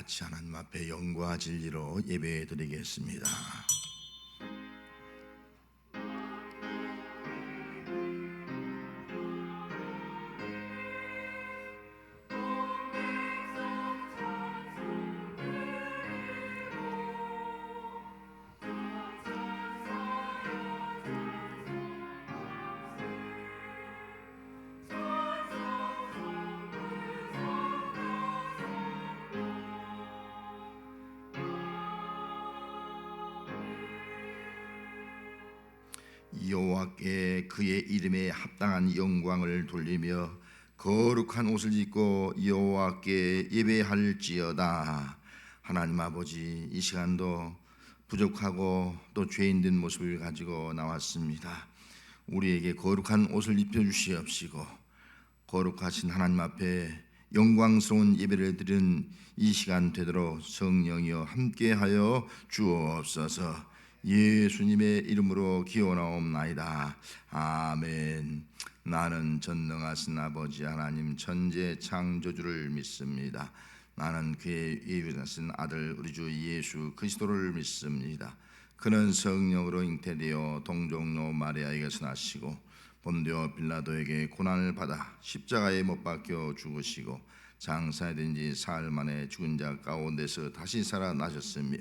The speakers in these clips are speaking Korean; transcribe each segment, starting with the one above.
같이 하나님 앞에 영과 진리로 예배드리겠습니다. 여호와께 그의 이름에 합당한 영광을 돌리며 거룩한 옷을 입고 여호와께 예배할지어다. 하나님 아버지, 이 시간도 부족하고 또 죄인된 모습을 가지고 나왔습니다. 우리에게 거룩한 옷을 입혀주시옵시고 거룩하신 하나님 앞에 영광스러운 예배를 드리는 이 시간 되도록 성령이여 함께하여 주옵소서. 예수님의 이름으로 기원하옵나이다. 아멘. 나는 전능하신 아버지 하나님 천재 창조주를 믿습니다. 나는 그의 예비하신 아들 우리 주 예수 그리스도를 믿습니다. 그는 성령으로 잉태되어 동정녀 마리아에게서 나시고 본디오 빌라도에게 고난을 받아 십자가에 못 박혀 죽으시고 장사된 지 사흘 만에 죽은 자 가운데서 다시 살아나셨으며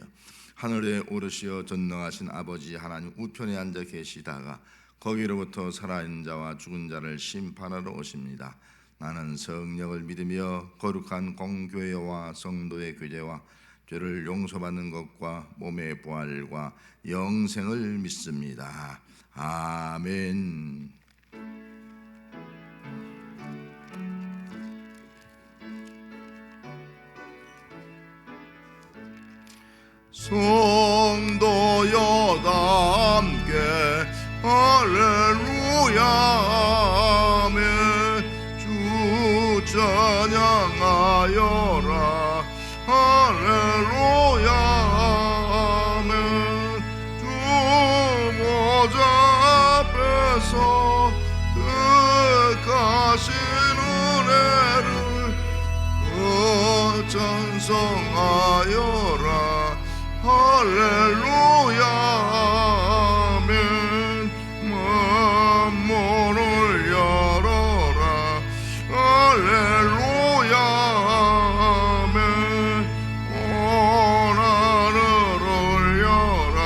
하늘에 오르시어 전능하신 아버지 하나님 우편에 앉아 계시다가 거기로부터 살아있는 자와 죽은 자를 심판하러 오십니다. 나는 성령을 믿으며 거룩한 공교회와 성도의 교제와 죄를 용서받는 것과 몸의 부활과 영생을 믿습니다. 아멘. 성도여 다 함께 할렐루야 하며 주 찬양하여라. 할렐루야 하며 주 보좌 앞에서 뜻하신 은혜를 찬송하여라. 할렐루야 아멘. 만물을 열어라. 할렐루야 아멘. 온 하늘을 열라.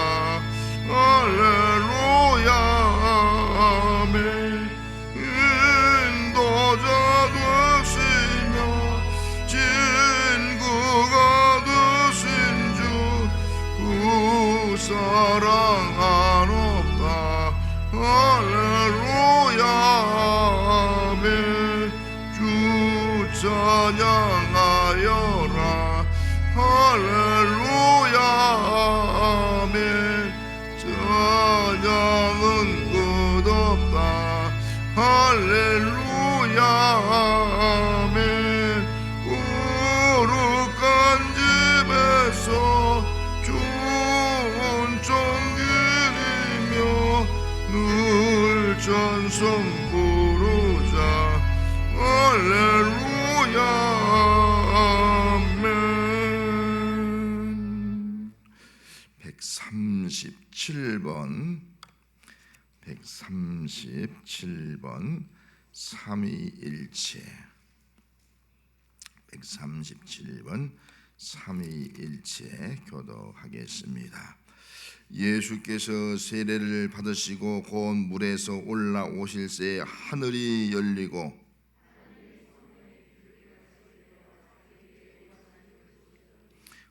할렐루야 아멘. 인도자 되시며 진구가 되신 주 사랑하옵다. 할렐루야 아멘. 주 찬양하여라. 할렐루야 아멘. 찬양은 끝없다. 할렐루야 아멘. 거룩한 집에서 종길이며 늘 찬송 부르자. 할렐루야 아멘. 137번 삼위일체. 137번 삼위일체 교독하겠습니다. 예수께서 세례를 받으시고 곧 물에서 올라오실 새 하늘이 열리고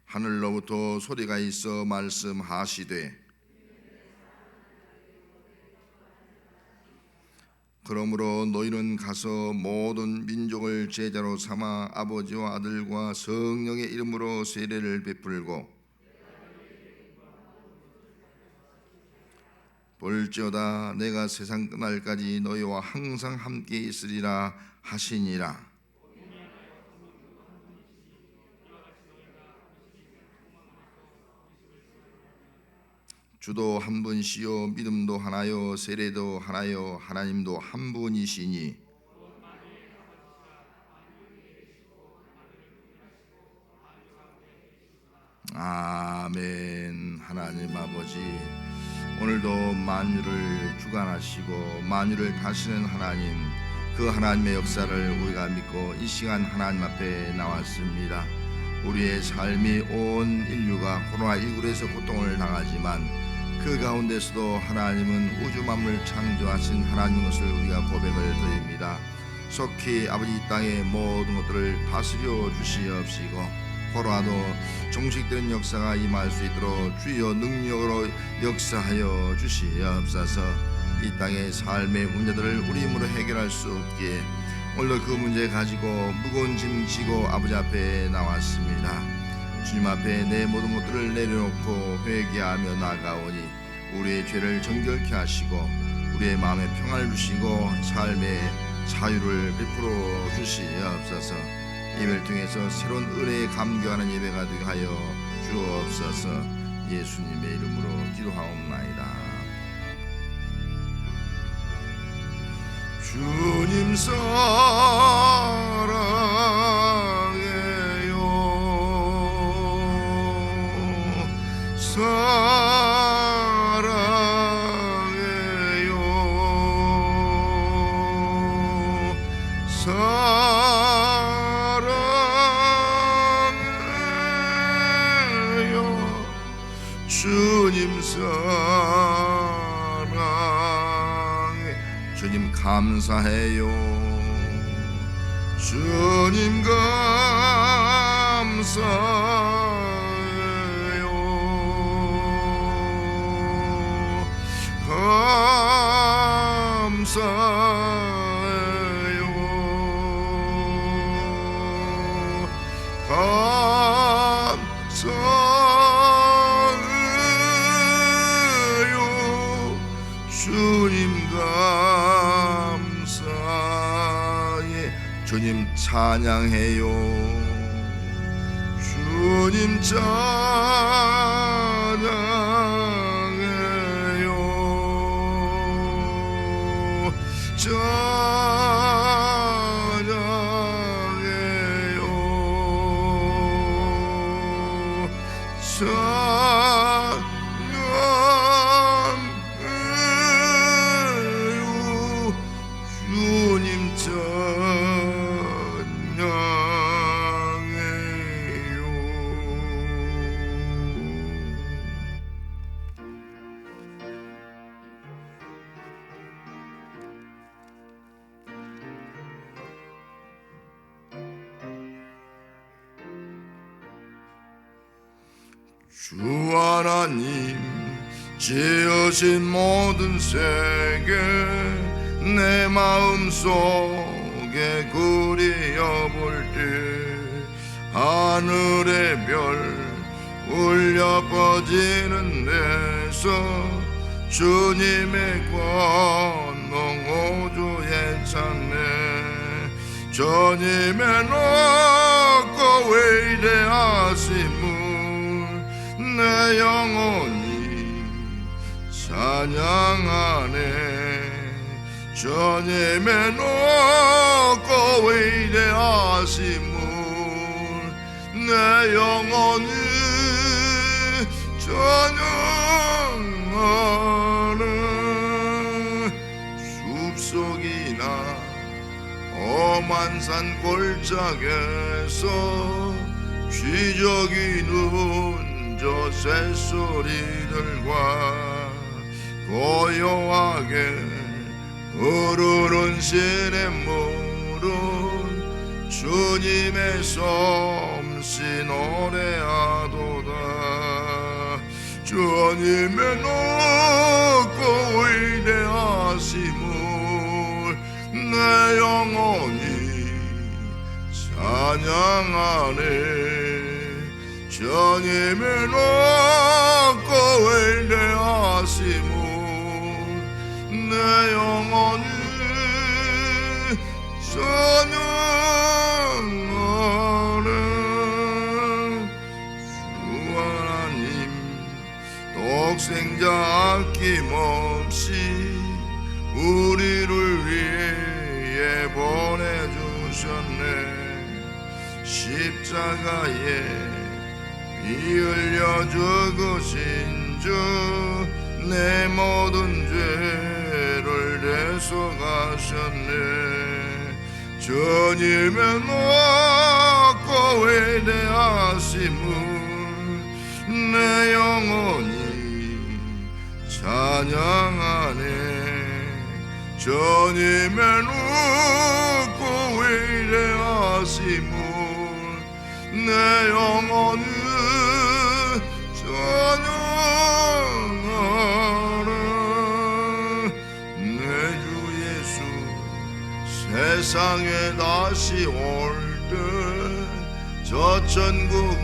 하늘로부터 소리가 있어 말씀하시되 그러므로 너희는 가서 모든 민족을 제자로 삼아 아버지와 아들과 성령의 이름으로 세례를 베풀고 볼지어다 내가 세상 끝날까지 너희와 항상 함께 있으리라 하시니라. 주도 한 분이시요 믿음도 하나요 세례도 하나요 하나님도 한 분이시니 아멘. 하나님 아버지, 오늘도 만유를 주관하시고 만유를 다스리는 하나님, 그 하나님의 역사를 우리가 믿고 이 시간 하나님 앞에 나왔습니다. 우리의 삶이 온 인류가 코로나19에서 고통을 당하지만 그 가운데서도 하나님은 우주 만물을 창조하신 하나님인 것을 우리가 고백을 드립니다. 속히 아버지 이 땅의 모든 것들을 다스려 주시옵시고 코로나도 종식되는 역사가 임할 수 있도록 주여 능력으로 역사하여 주시옵소서. 이 땅의 삶의 문제들을 우리 힘으로 해결할 수 없기에 오늘도 그 문제 가지고 무거운 짐 지고 아버지 앞에 나왔습니다. 주님 앞에 내 모든 것들을 내려놓고 회개하며 나아가오니 우리의 죄를 정결케 하시고 우리의 마음에 평안을 주시고 삶의 자유를 베풀어 주시옵소서. 예배를 통해서 새로운 은혜에 감격하는 예배가 되게 하여 주옵소서. 예수님의 이름으로 기도하옵나이다. 주님 사랑해요. 주님 사랑해. 주님 감사해요. 주님 감사해요. 감사해요. 주님 감사해. 주님 찬양해요. 주님 찬양해요. 주님 찬양해요. 주 하나님 지으신 모든 세계 내 마음속에 그리어볼 때 하늘의 별 울려 퍼지는 데서 주님의 권능 우주에 찾네. 주님의 높고 위대하심을 내 영혼이 찬양하네. 주님의 높고 위대하심을 내 영혼이 찬양하네. 숲속이나 험한 산 골짜기에서 쥐저귀는 저 새소리들과 고요하게 흐르는 시냇물은 주님의 솜씨 노래하도다. 주님의 높고 위대하심을 내 영혼이 찬양하네. 주님의 높고 위대하심을 내 영혼이 찬양하네. 주 하나님 독생자 아낌없이 우리를 위해 보내주셨네. 십자가에 피 흘려 죽으신 주 내 모든 죄를 대속하셨네. 주님의 높고 위대하심을 내 영혼이 찬양하네. 주님의 높고 위대하심을 내 영혼이 찬양하네. 내 주 예수 세상에 다시 올 때 저 천국으로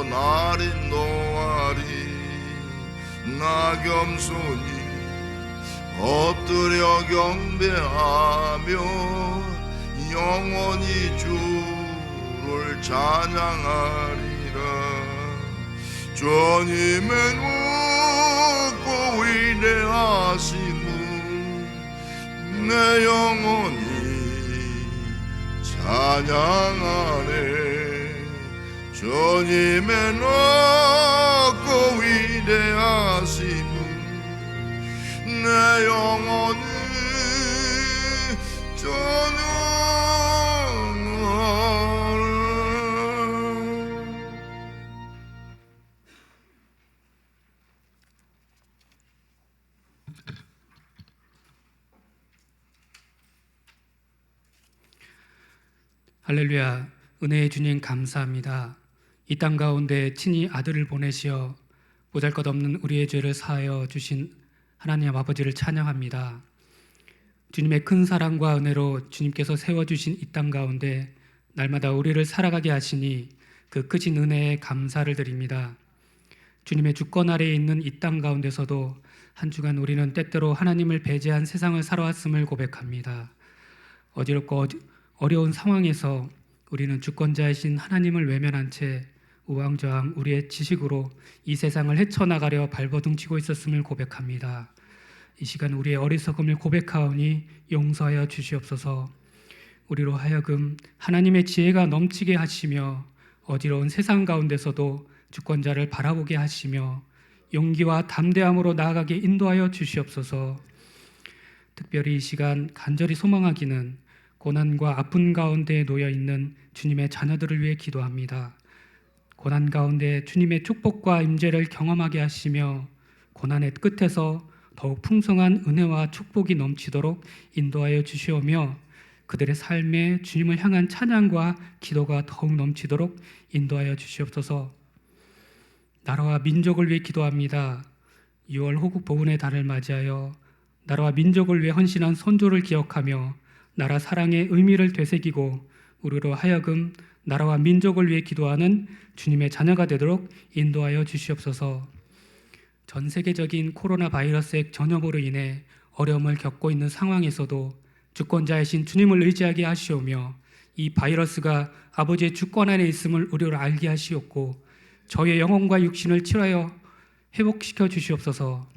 날 인도하리. 나 겸손히 엎드려 경배하며 영원히 주를 찬양하리라. 주님의 높고 위대하심을 내 영혼이 찬양하네. 주님의 높고 위대하심을 내 영혼이 찬양하네. 할렐루야. 은혜의 주님 감사합니다. 이 땅 가운데 친히 아들을 보내시어 보잘것없는 우리의 죄를 사하여 주신 하나님 아버지를 찬양합니다. 주님의 큰 사랑과 은혜로 주님께서 세워주신 이 땅 가운데 날마다 우리를 살아가게 하시니 그 크신 은혜에 감사를 드립니다. 주님의 주권 아래에 있는 이 땅 가운데서도 한 주간 우리는 때때로 하나님을 배제한 세상을 살아왔음을 고백합니다. 어지럽고 어려운 상황에서 우리는 주권자이신 하나님을 외면한 채 우왕좌왕 우리의 지식으로 이 세상을 헤쳐나가려 발버둥치고 있었음을 고백합니다. 이 시간 우리의 어리석음을 고백하오니 용서하여 주시옵소서. 우리로 하여금 하나님의 지혜가 넘치게 하시며 어지러운 세상 가운데서도 주권자를 바라보게 하시며 용기와 담대함으로 나아가게 인도하여 주시옵소서. 특별히 이 시간 간절히 소망하기는 고난과 아픈 가운데 놓여있는 주님의 자녀들을 위해 기도합니다. 고난 가운데 주님의 축복과 임재를 경험하게 하시며 고난의 끝에서 더욱 풍성한 은혜와 축복이 넘치도록 인도하여 주시오며 그들의 삶에 주님을 향한 찬양과 기도가 더욱 넘치도록 인도하여 주시옵소서. 나라와 민족을 위해 기도합니다. 6월 호국 보훈의 달을 맞이하여 나라와 민족을 위해 헌신한 선조를 기억하며 나라 사랑의 의미를 되새기고 우리로 하여금 나라와 민족을 위해 기도하는 주님의 자녀가 되도록 인도하여 주시옵소서. 전 세계적인 코로나 바이러스의 전염으로 인해 어려움을 겪고 있는 상황에서도 주권자이신 주님을 의지하게 하시오며 이 바이러스가 아버지의 주권 안에 있음을 우리로 알게 하시옵고 저의 영혼과 육신을 치료하여 회복시켜 주시옵소서.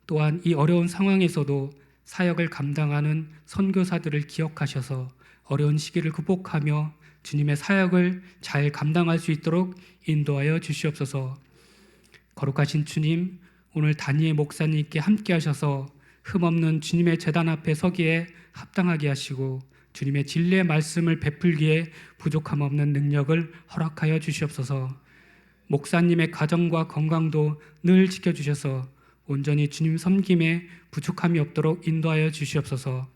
또한 이 어려운 상황에서도 사역을 감당하는 선교사들을 기억하셔서 어려운 시기를 극복하며 주님의 사역을 잘 감당할 수 있도록 인도하여 주시옵소서. 거룩하신 주님, 오늘 다니엘 목사님께 함께 하셔서 흠없는 주님의 제단 앞에 서기에 합당하게 하시고 주님의 진리의 말씀을 베풀기에 부족함 없는 능력을 허락하여 주시옵소서. 목사님의 가정과 건강도 늘 지켜주셔서 온전히 주님 섬김에 부족함이 없도록 인도하여 주시옵소서.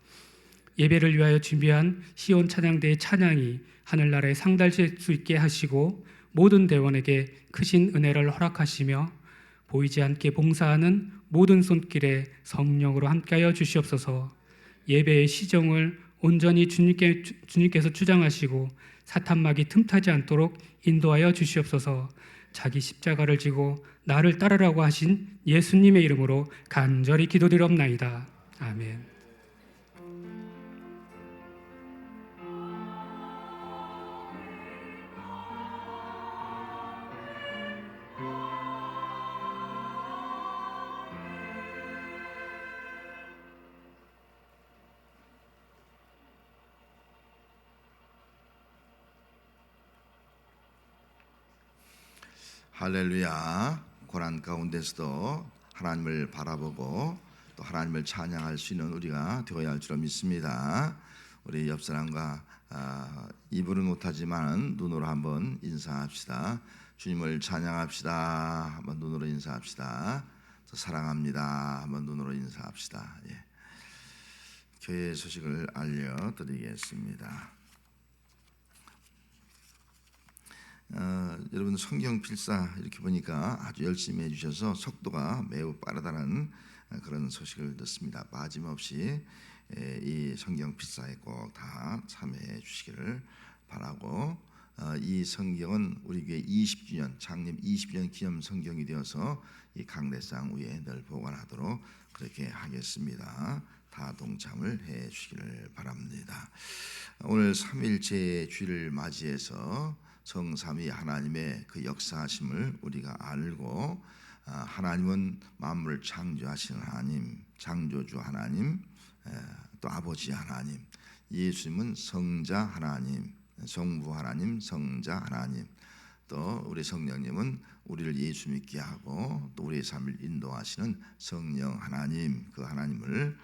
예배를 위하여 준비한 시온 찬양대의 찬양이 하늘나라에 상달될 수 있게 하시고 모든 대원에게 크신 은혜를 허락하시며 보이지 않게 봉사하는 모든 손길에 성령으로 함께하여 주시옵소서. 예배의 시정을 온전히 주님께서 주장하시고 사탄막이 틈타지 않도록 인도하여 주시옵소서. 자기 십자가를 지고 나를 따르라고 하신 예수님의 이름으로 간절히 기도드리옵나이다. 아멘. 할렐루야. 고난 가운데서도 하나님을 바라보고 또 하나님을 찬양할 수 있는 우리가 되어야 할 줄 믿습니다. 우리 옆 사람과 입으로 못하지만 눈으로 한번 인사합시다. 주님을 찬양합시다. 한번 눈으로 인사합시다. 저 사랑합니다. 한번 눈으로 인사합시다. 예. 교회 소식을 알려드리겠습니다. 여러분 성경 필사 이렇게 보니까 아주 열심히 해주셔서 속도가 매우 빠르다는 그런 소식을 듣습니다. 빠짐없이 이 성경 필사에 꼭 다 참여해 주시기를 바라고, 이 성경은 우리 교회 20주년 창립 20주년 기념 성경이 되어서 이 강대상 위에 늘 보관하도록 그렇게 하겠습니다. 다 동참을 해 주시기를 바랍니다. 오늘 삼일째 주일을 맞이해서 성삼위 하나님의 그 역사하심을 우리가 알고, 하나님은 만물을 창조하신 하나님, 창조주 하나님, 또 아버지 하나님, 예수님은 성자 하나님, 성부 하나님, 성자 하나님, 또 우리 성령님은 우리를 예수 믿게 하고 또 우리의 삶을 인도하시는 성령 하나님, 그 하나님을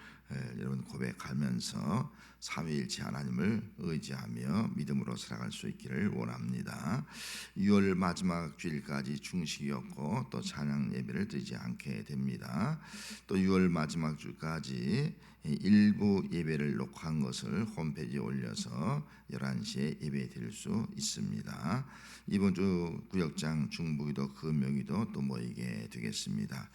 여러분 고백하면서 삼위일체 하나님을 의지하며 믿음으로 살아갈 수 있기를 원합니다. 6월 마지막 주일까지 중식이었고 또 찬양 예배를 드리지 않게 됩니다. 또 6월 마지막 주까지 일부 예배를 녹화한 것을 홈페이지에 올려서 11시에 예배 드릴 수 있습니다. 이번 주 구역장 중부기도 금요기도 또 모이게 되겠습니다.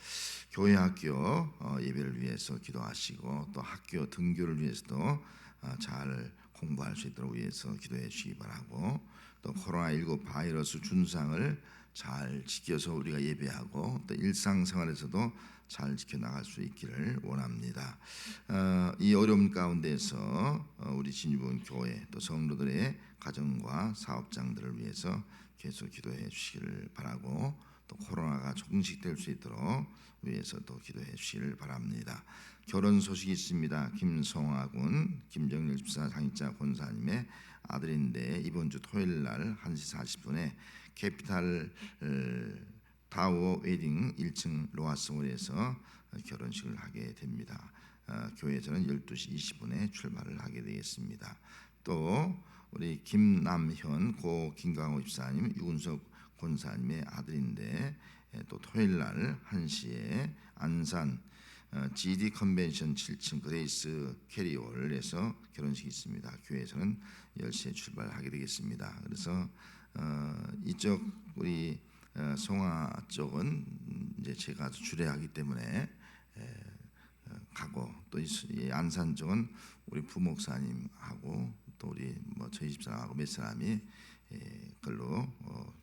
교회 학교 예배를 위해서 기도하시고 또 학교 등교를 위해서도 잘 공부할 수 있도록 위해서 기도해 주시기 바라고, 또 코로나19 바이러스 준상을 잘 지켜서 우리가 예배하고 또 일상생활에서도 잘 지켜나갈 수 있기를 원합니다. 이 어려움 가운데서 우리 진주본 교회 또 성도들의 가정과 사업장들을 위해서 계속 기도해 주시기를 바라고, 또 코로나가 종식될 수 있도록 위해서 또 기도해 주시기를 바랍니다. 결혼 소식이 있습니다. 김성화 군 김정일 집사 장익자 권사님의 아들인데 이번 주 토요일 날 1시 40분에 캐피탈 타워 웨딩 1층 로하스홀에서 결혼식을 하게 됩니다. 교회에서는 12시 20분에 출발을 하게 되겠습니다. 또 우리 김남현 고 김광호 집사님 유은석 권사님의 아들인데 또 토요일 날 1시에 안산 GD 컨벤션 7층 그레이스 캐리홀에서 결혼식이 있습니다. 교회에서는 10시에 출발하게 되겠습니다. 그래서 이쪽 우리 송화 쪽은 이제 제가 주례하기 때문에 가고, 또 이 안산 쪽은 우리 부목사님하고 또 우리 저희 집사람하고 몇 사람이 그걸로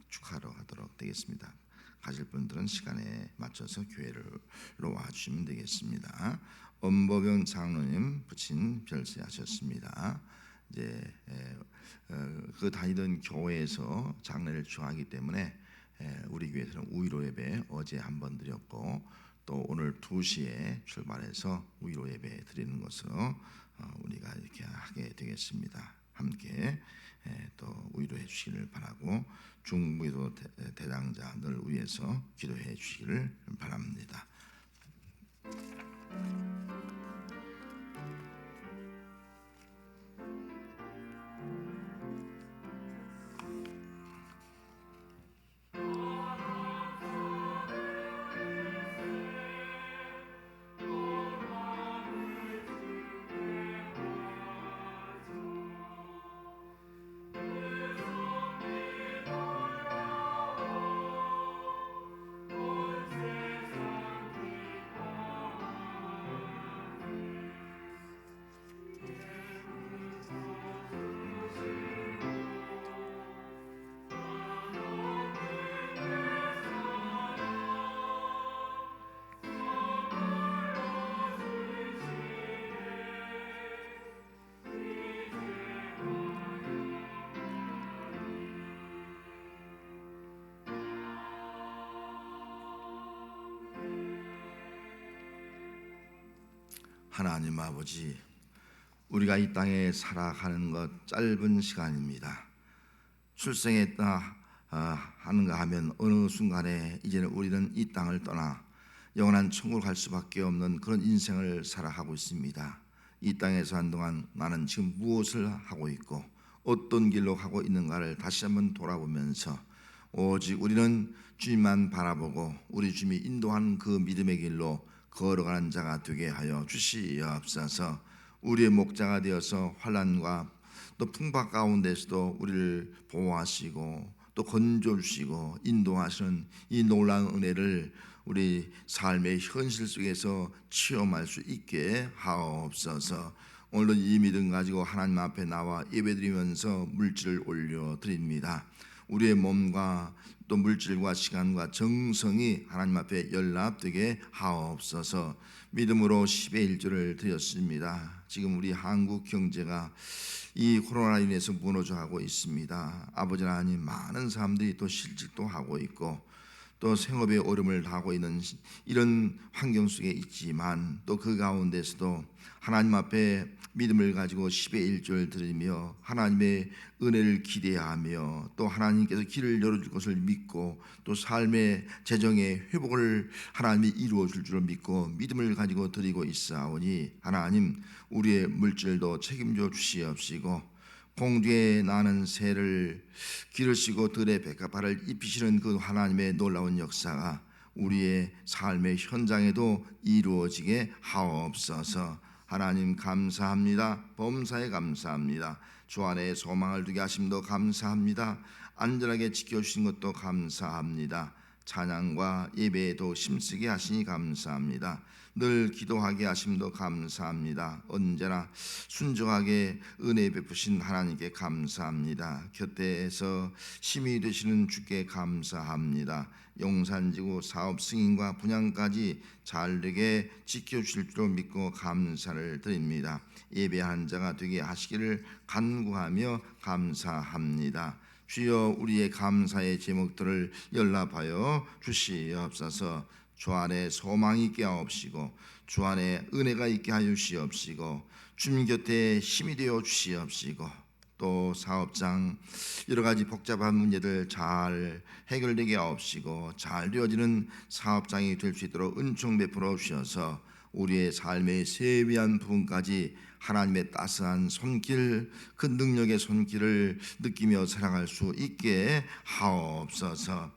축하로 하도록 되겠습니다. 가실 분들은 시간에 맞춰서 교회로 와주시면 되겠습니다. 엄보병 장로님 부친 별세하셨습니다. 이제 그 다니던 교회에서 장례를 추하기 때문에 우리 교회에서는 우의로 예배 어제 한번 드렸고 또 오늘 2시에 출발해서 우의로 예배 드리는 것으로 우리가 이렇게 하게 되겠습니다. 함께 또 우의로 해주시기를 바라고, 중부기도 대장자들 위해서 기도해 주시기를 바랍니다. 하나님 아버지, 우리가 이 땅에 살아가는 것 짧은 시간입니다. 출생했다 하는가 하면 어느 순간에 이제는 우리는 이 땅을 떠나 영원한 천국을 갈 수밖에 없는 그런 인생을 살아가고 있습니다. 이 땅에서 한동안 나는 지금 무엇을 하고 있고 어떤 길로 가고 있는가를 다시 한번 돌아보면서 오직 우리는 주님만 바라보고 우리 주님이 인도한 그 믿음의 길로 걸어가는 자가 되게 하여 주시옵소서. 우리의 목자가 되어서 환난과 또 풍파 가운데서도 우리를 보호하시고 또 건져주시고 인도하시는 이 놀라운 은혜를 우리 삶의 현실 속에서 체험할 수 있게 하옵소서. 오늘도 이 믿음 가지고 하나님 앞에 나와 예배드리면서 물질을 올려드립니다. 우리의 몸과 또 물질과 시간과 정성이 하나님 앞에 연락되게 하옵소서. 믿음으로 10의 1조를 드렸습니다. 지금 우리 한국 경제가 이 코로나로 인해서 무너져가고 있습니다. 아버지 하나님, 많은 사람들이 또 실직도 하고 있고 또 생업에 어려움을 당하고 있는 이런 환경 속에 있지만 또 그 가운데서도 하나님 앞에 믿음을 가지고 10의 1조를 드리며 하나님의 은혜를 기대하며 또 하나님께서 길을 열어줄 것을 믿고 또 삶의 재정의 회복을 하나님이 이루어 줄 줄을 믿고 믿음을 가지고 드리고 있사오니 하나님, 우리의 물질도 책임져 주시옵시고 공중에 나는 새를 기르시고 들의 백합화를 입히시는 그 하나님의 놀라운 역사가 우리의 삶의 현장에도 이루어지게 하옵소서. 하나님 감사합니다. 범사에 감사합니다. 주 안에 소망을 두게 하심도 감사합니다. 안전하게 지켜주신 것도 감사합니다. 찬양과 예배에도 힘쓰게 하시니 감사합니다. 늘 기도하게 하심도 감사합니다. 언제나 순종하게 은혜 베푸신 하나님께 감사합니다. 곁에서 힘이 되시는 주께 감사합니다. 용산지구 사업 승인과 분양까지 잘되게 지켜주실 줄 믿고 감사를 드립니다. 예배하는 자가 되게 하시기를 간구하며 감사합니다. 주여, 우리의 감사의 제목들을 연락하여 주시옵소서. 주 안에 소망이 있게 하옵시고 주 안에 은혜가 있게 하여 주시옵시고 주님 곁에 힘이 되어 주시옵시고 또 사업장 여러 가지 복잡한 문제들 잘 해결되게 하옵시고 잘 되어지는 사업장이 될 수 있도록 은총 베풀어 주셔서 우리의 삶의 세미한 부분까지 하나님의 따스한 손길, 그 능력의 손길을 느끼며 살아갈 수 있게 하옵소서.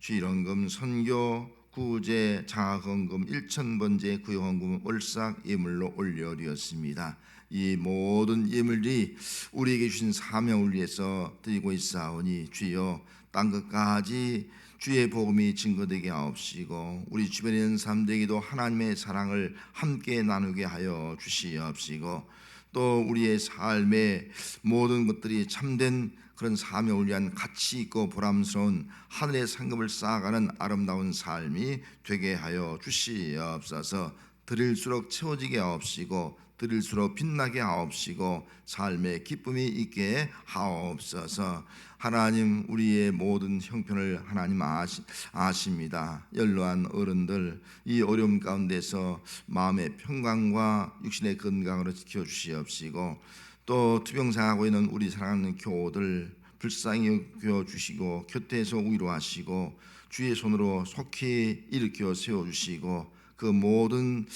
주일헌금 선교 구제 장학헌금 1,000번째 구역헌금 올싹 예물로 올려드렸습니다. 이 모든 예물이 우리에게 주신 사명을 위해서 드리고 있사오니 주여, 땅끝까지 주의 복음이 증거되게 하옵시고 우리 주변에 있는 사람들에게도 하나님의 사랑을 함께 나누게 하여 주시옵시고 또 우리의 삶의 모든 것들이 참된 그런 사명을 위한 가치 있고 보람스러운 하늘의 상급을 쌓아가는 아름다운 삶이 되게 하여 주시옵소서. 드릴수록 채워지게 하옵시고 드릴수록 빛나게 하옵시고 삶의 기쁨이 있게 하옵소서. 하나님, 우리의 모든 형편을 하나님 아십니다. 연로한 어른들 이 어려움 가운데서 마음의 평강과 육신의 건강으로 지켜주시옵시고 또 투병상하고 있는 우리 사랑하는 교우들 불쌍히 여겨주시고 곁에서 위로하시고 주의 손으로 속히 일으켜 세워주시고 그 모든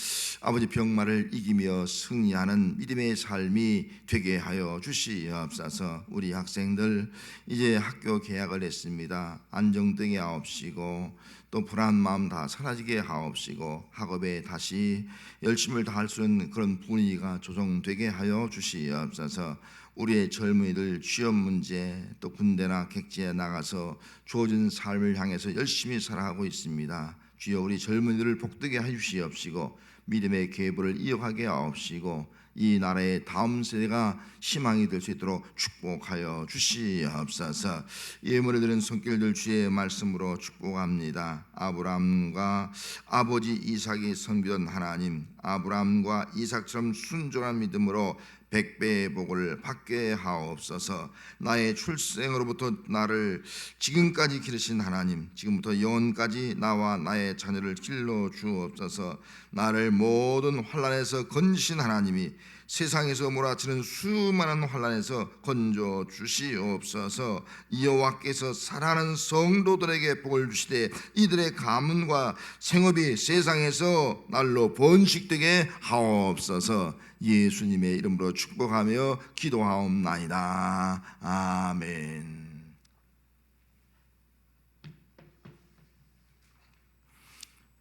아버지 병마를 이기며 승리하는 믿음의 삶이 되게 하여 주시옵소서. 우리 학생들 이제 학교 개학을 했습니다. 안정되게 하옵시고 또 불안한 마음 다 사라지게 하옵시고 학업에 다시 열심을 다할 수 있는 그런 분위기가 조성되게 하여 주시옵소서. 우리의 젊은이들 취업 문제 또 군대나 객지에 나가서 주어진 삶을 향해서 열심히 살아가고 있습니다. 주여, 우리 젊은이들을 복되게 해주시옵시고 믿음의 계보를 이어가게 하옵시고 이 나라의 다음 세대가 희망이 될 수 있도록 축복하여 주시옵소서. 예물을 드린 손길들 주의 말씀으로 축복합니다. 아브라함과 아버지 이삭이 섬기던 하나님, 아브라함과 이삭처럼 순종한 믿음으로 100배의 복을 받게 하옵소서. 나의 출생으로부터 나를 지금까지 기르신 하나님, 지금부터 영원까지 나와 나의 자녀를 길러 주옵소서. 나를 모든 환난에서 건지신 하나님이 세상에서 몰아치는 수많은 환난에서 건져 주시옵소서. 여호와께서 사랑하는 성도들에게 복을 주시되 이들의 가문과 생업이 세상에서 날로 번식되게 하옵소서. 예수님의 이름으로 축복하며 기도하옵나이다. 아멘.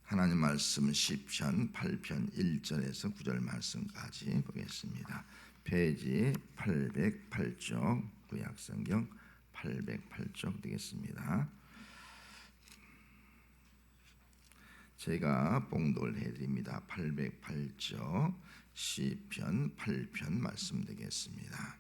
하나님 말씀 시편 8편 1절에서 9절 말씀까지 보겠습니다. 페이지 808쪽 구약성경 808쪽 되겠습니다. 제가 봉독을 해드립니다. 808쪽 시편 8편 말씀 되겠습니다.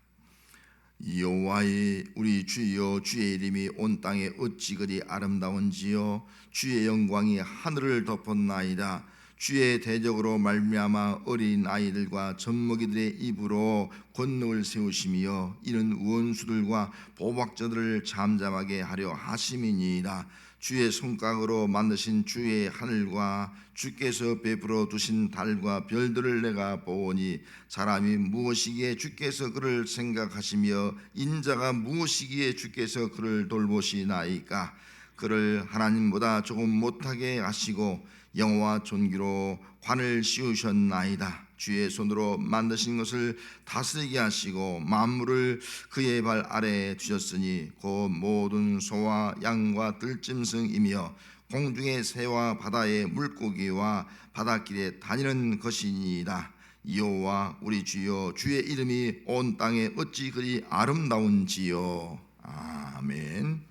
여호와의 우리 주여, 주의 이름이 온 땅에 어찌 그리 아름다운지요. 주의 영광이 하늘을 덮었나이다. 주의 대적으로 말미암아 어린 아이들과 젖먹이들의 입으로 권능을 세우시며 이는 원수들과 포박자들을 잠잠하게 하려 하심이니이다. 주의 손가락으로 만드신 주의 하늘과 주께서 베풀어 두신 달과 별들을 내가 보오니 사람이 무엇이기에 주께서 그를 생각하시며 인자가 무엇이기에 주께서 그를 돌보시나이까. 그를 하나님보다 조금 못하게 하시고 영화와 존귀로 관을 씌우셨나이다. 주의 손으로 만드신 것을 다스리게 하시고 만물을 그의 발 아래에 두셨으니 곧 모든 소와 양과 들짐승이며 공중의 새와 바다의 물고기와 바닷길에 다니는 것이니이다. 여호와 우리 주여, 주의 이름이 온 땅에 어찌 그리 아름다운지요. 아멘.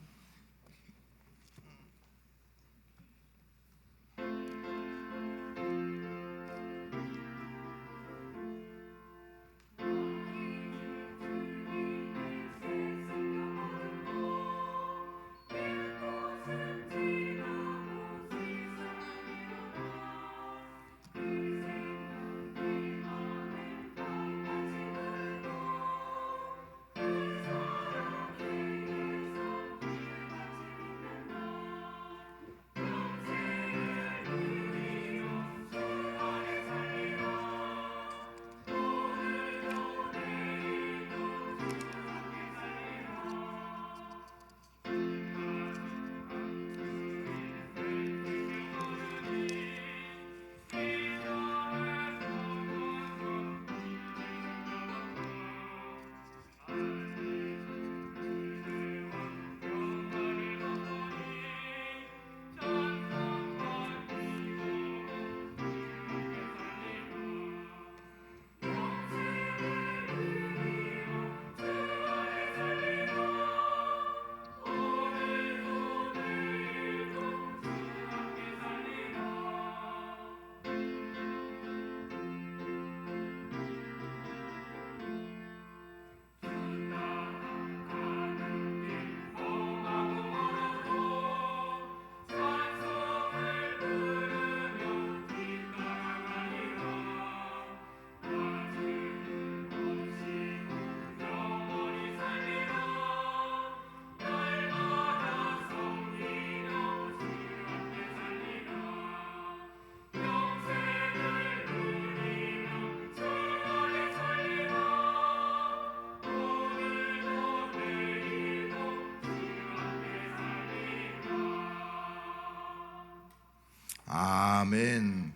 아멘.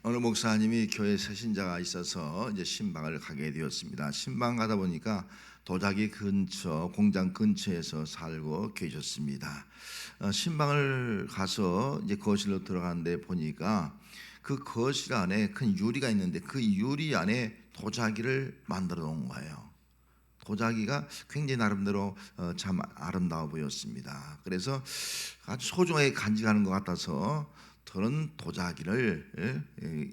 어느 목사님이 교회 새신자가 있어서 이제 신방을 가게 되었습니다. 신방 가다 보니까 도자기 근처, 공장 근처에서 살고 계셨습니다. 신방을 가서 이제 거실로 들어가는데 보니까 그 거실 안에 큰 유리가 있는데 그 유리 안에 도자기를 만들어 놓은 거예요. 도자기가 굉장히 나름대로 참 아름다워 보였습니다. 그래서 아주 소중하게 간직하는 것 같아서 저는 도자기를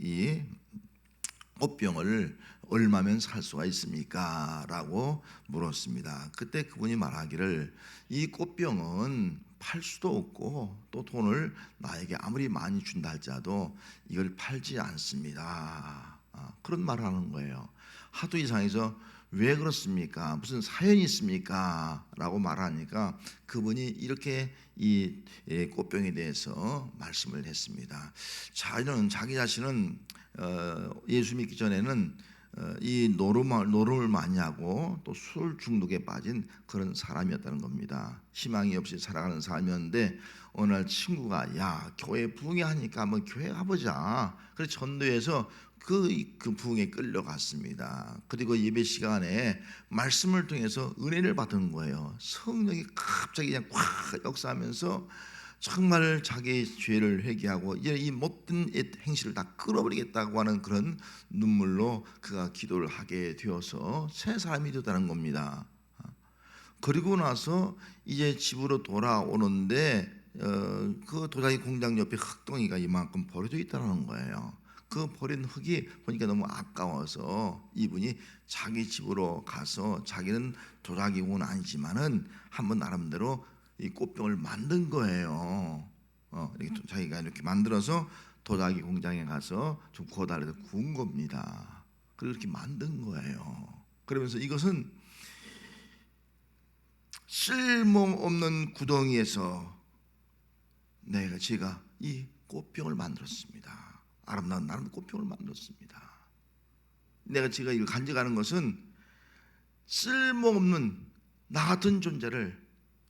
이 꽃병을 얼마면 살 수가 있습니까? 라고 물었습니다. 그때 그분이 말하기를 이 꽃병은 팔 수도 없고 또 돈을 나에게 아무리 많이 준다 할지라도 이걸 팔지 않습니다. 그런 말을 하는 거예요. 하도 이상해서 왜 그렇습니까? 무슨 사연이 있습니까? 라고 말하니까 그분이 이렇게 이 꽃병에 대해서 말씀을 했습니다. 자기는 자기 자신은 예수 믿기 전에는 이 노름을 많이 하고 또 술 중독에 빠진 그런 사람이었다는 겁니다. 희망이 없이 살아가는 사람이었는데 어느 날 친구가 야 교회 부흥회하니까 한번 교회 가보자. 그래서 전도해서 그 부흥에 끌려갔습니다. 그리고 예배 시간에 말씀을 통해서 은혜를 받은 거예요. 성령이 갑자기 그냥 확 역사하면서 정말 자기의 죄를 회개하고 이제 이 못된 행실을 다 끊어버리겠다고 하는 그런 눈물로 그가 기도를 하게 되어서 새 사람이 되었다는 겁니다. 그리고 나서 이제 집으로 돌아오는데 그 도자기 공장 옆에 흙덩이가 이만큼 버려져 있다는 거예요. 그 버린 흙이 보니까 너무 아까워서 이분이 자기 집으로 가서 자기는 도자기공은 아니지만은 한번 나름대로 이 꽃병을 만든 거예요. 이렇게 자기가 이렇게 만들어서 도자기 공장에 가서 좀 구워달래서 구운 겁니다. 그리고 이렇게 만든 거예요. 그러면서 이것은 쓸모없는 구덩이에서 제가 이 꽃병을 만들었습니다. 아름다운 꽃병을 만들었습니다. 제가 이걸 간직하는 것은 쓸모없는 나 같은 존재를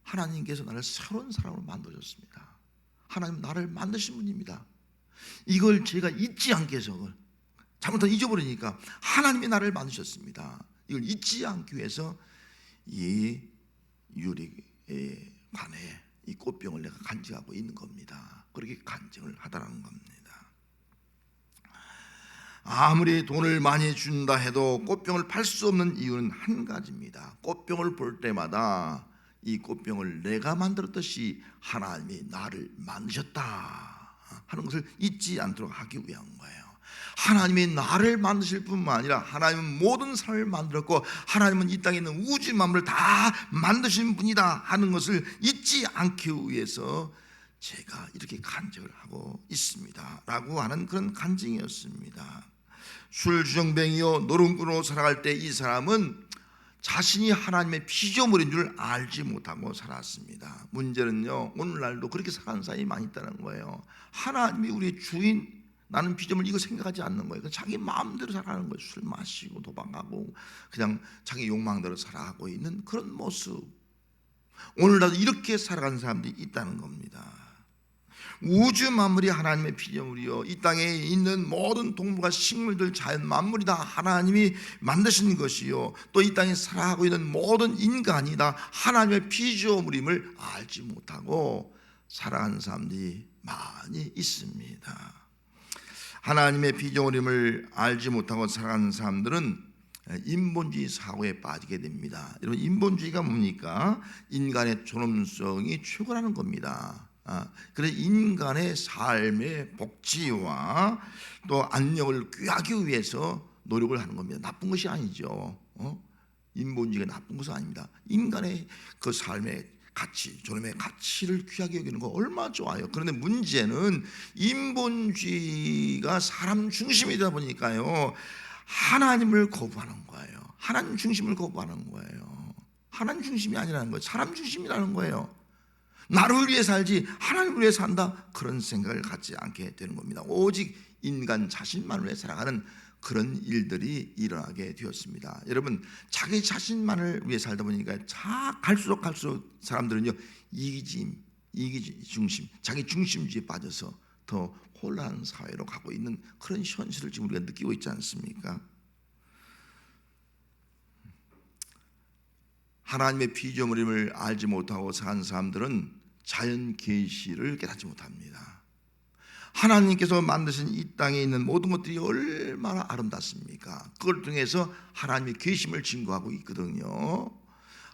하나님께서 나를 새로운 사람으로 만들어줬습니다. 하나님 나를 만드신 분입니다. 이걸 제가 잊지 않게 해서 잘못하면 잊어버리니까 하나님이 나를 만드셨습니다. 이걸 잊지 않기 위해서 이 유리의 관에 이 꽃병을 내가 간직하고 있는 겁니다. 그렇게 간직을 하다라는 겁니다. 아무리 돈을 많이 준다 해도 꽃병을 팔 수 없는 이유는 한 가지입니다. 꽃병을 볼 때마다 이 꽃병을 내가 만들었듯이 하나님이 나를 만드셨다 하는 것을 잊지 않도록 하기 위한 거예요. 하나님이 나를 만드실 뿐만 아니라 하나님은 모든 사람을 만들었고 하나님은 이 땅에 있는 우주 만물을 다 만드신 분이다 하는 것을 잊지 않기 위해서 제가 이렇게 간증을 하고 있습니다 라고 하는 그런 간증이었습니다. 술주정뱅이요 노름꾼으로 살아갈 때 이 사람은 자신이 하나님의 피조물인 줄 알지 못하고 살았습니다. 문제는요 오늘날도 그렇게 사는 사람이 많이 있다는 거예요. 하나님이 우리의 주인, 나는 피조물, 이거 생각하지 않는 거예요. 자기 마음대로 살아가는 거예요. 술 마시고 도박하고 그냥 자기 욕망대로 살아가고 있는 그런 모습. 오늘날도 이렇게 살아가는 사람들이 있다는 겁니다. 우주 만물이 하나님의 피조물이요 이 땅에 있는 모든 동물과 식물들, 자연 만물이 다 하나님이 만드신 것이요 또 이 땅에 살아가고 있는 모든 인간이 다 하나님의 피조물임을 알지 못하고 살아가는 사람들이 많이 있습니다. 하나님의 피조물임을 알지 못하고 살아가는 사람들은 인본주의 사고에 빠지게 됩니다. 여러분, 인본주의가 뭡니까? 인간의 존엄성이 최고라는 겁니다. 그래서 인간의 삶의 복지와 또 안녕을 꾀하기 위해서 노력을 하는 겁니다. 나쁜 것이 아니죠. 인본주의가 나쁜 것은 아닙니다. 인간의 그 삶의 가치, 존엄의 가치를 귀하게 여기는 거 얼마나 좋아요. 그런데 문제는 인본주의가 사람 중심이다 보니까요 하나님을 거부하는 거예요. 하나님 중심을 거부하는 거예요. 하나님 중심이 아니라는 거예요. 사람 중심이라는 거예요. 나를 위해 살지 하나님을 위해 산다, 그런 생각을 갖지 않게 되는 겁니다. 오직 인간 자신만을 위해 살아가는 그런 일들이 일어나게 되었습니다. 여러분, 자기 자신만을 위해 살다 보니까 갈수록 사람들은요 이기 중심, 자기 중심주의에 빠져서 더 혼란한 사회로 가고 있는 그런 현실을 지금 우리가 느끼고 있지 않습니까? 하나님의 피조물임을 알지 못하고 사는 사람들은 자연 계시를 깨닫지 못합니다. 하나님께서 만드신 이 땅에 있는 모든 것들이 얼마나 아름답습니까? 그걸 통해서 하나님의 계심을 증거하고 있거든요.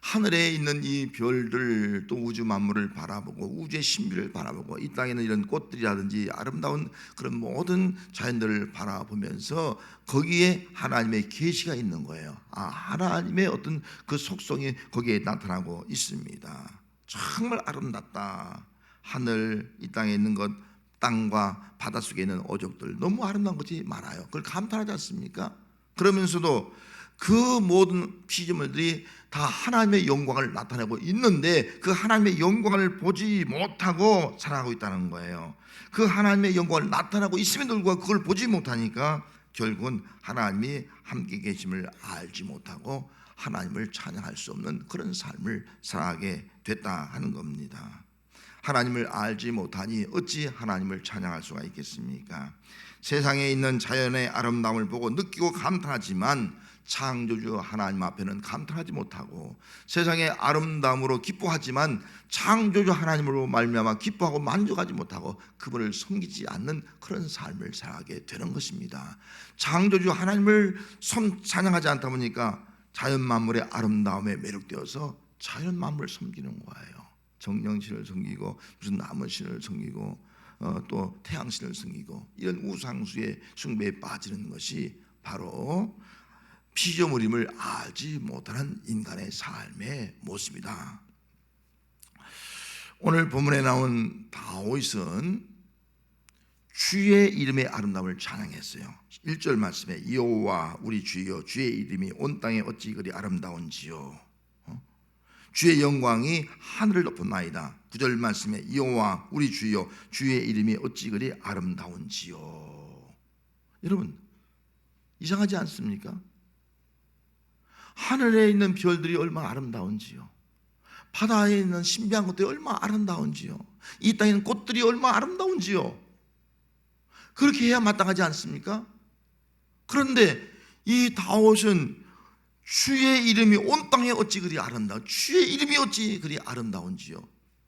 하늘에 있는 이 별들, 또 우주 만물을 바라보고 우주의 신비를 바라보고 이 땅에 있는 이런 꽃들이라든지 아름다운 그런 모든 자연들을 바라보면서 거기에 하나님의 계시가 있는 거예요. 하나님의 어떤 그 속성이 거기에 나타나고 있습니다. 정말 아름답다. 하늘, 이 땅에 있는 것, 땅과 바닷속에 있는 어족들, 너무 아름다운 것이 많아요. 그걸 감탄하지 않습니까? 그러면서도 그 모든 피조물들이 다 하나님의 영광을 나타내고 있는데 그 하나님의 영광을 보지 못하고 살아가고 있다는 거예요. 그 하나님의 영광을 나타나고 있음에도 불구하고 그걸 보지 못하니까 결국은 하나님이 함께 계심을 알지 못하고 하나님을 찬양할 수 없는 그런 삶을 살아가게 됐다 하는 겁니다. 하나님을 알지 못하니 어찌 하나님을 찬양할 수가 있겠습니까? 세상에 있는 자연의 아름다움을 보고 느끼고 감탄하지만 창조주 하나님 앞에는 감탄하지 못하고, 세상의 아름다움으로 기뻐하지만 창조주 하나님으로 말미암아 기뻐하고 만족하지 못하고 그분을 섬기지 않는 그런 삶을 살아가게 되는 것입니다. 창조주 하나님을 찬양하지 않다 보니까 자연 만물의 아름다움에 매력되어서 자연 만물을 섬기는 거예요. 정령신을 섬기고 무슨 나무신을 섬기고 또 태양신을 섬기고 이런 우상수의 숭배에 빠지는 것이 바로 피조물임을 알지 못하는 인간의 삶의 모습이다. 오늘 본문에 나온 다윗은 주의 이름의 아름다움을 찬양했어요. 1절 말씀에 여호와 우리 주여 주의 이름이 온 땅에 어찌 그리 아름다운지요. 주의 영광이 하늘을 덮었나이다. 9절 말씀에 여호와 우리 주여 주의 이름이 어찌 그리 아름다운지요. 여러분, 이상하지 않습니까? 하늘에 있는 별들이 얼마나 아름다운지요, 바다에 있는 신비한 것들이 얼마나 아름다운지요, 이 땅에 있는 꽃들이 얼마나 아름다운지요. 그렇게 해야 마땅하지 않습니까? 그런데 이 다윗은 주의 이름이 온 땅에 어찌 그리 아름다운, 주의 이름이 어찌 그리 아름다운지요,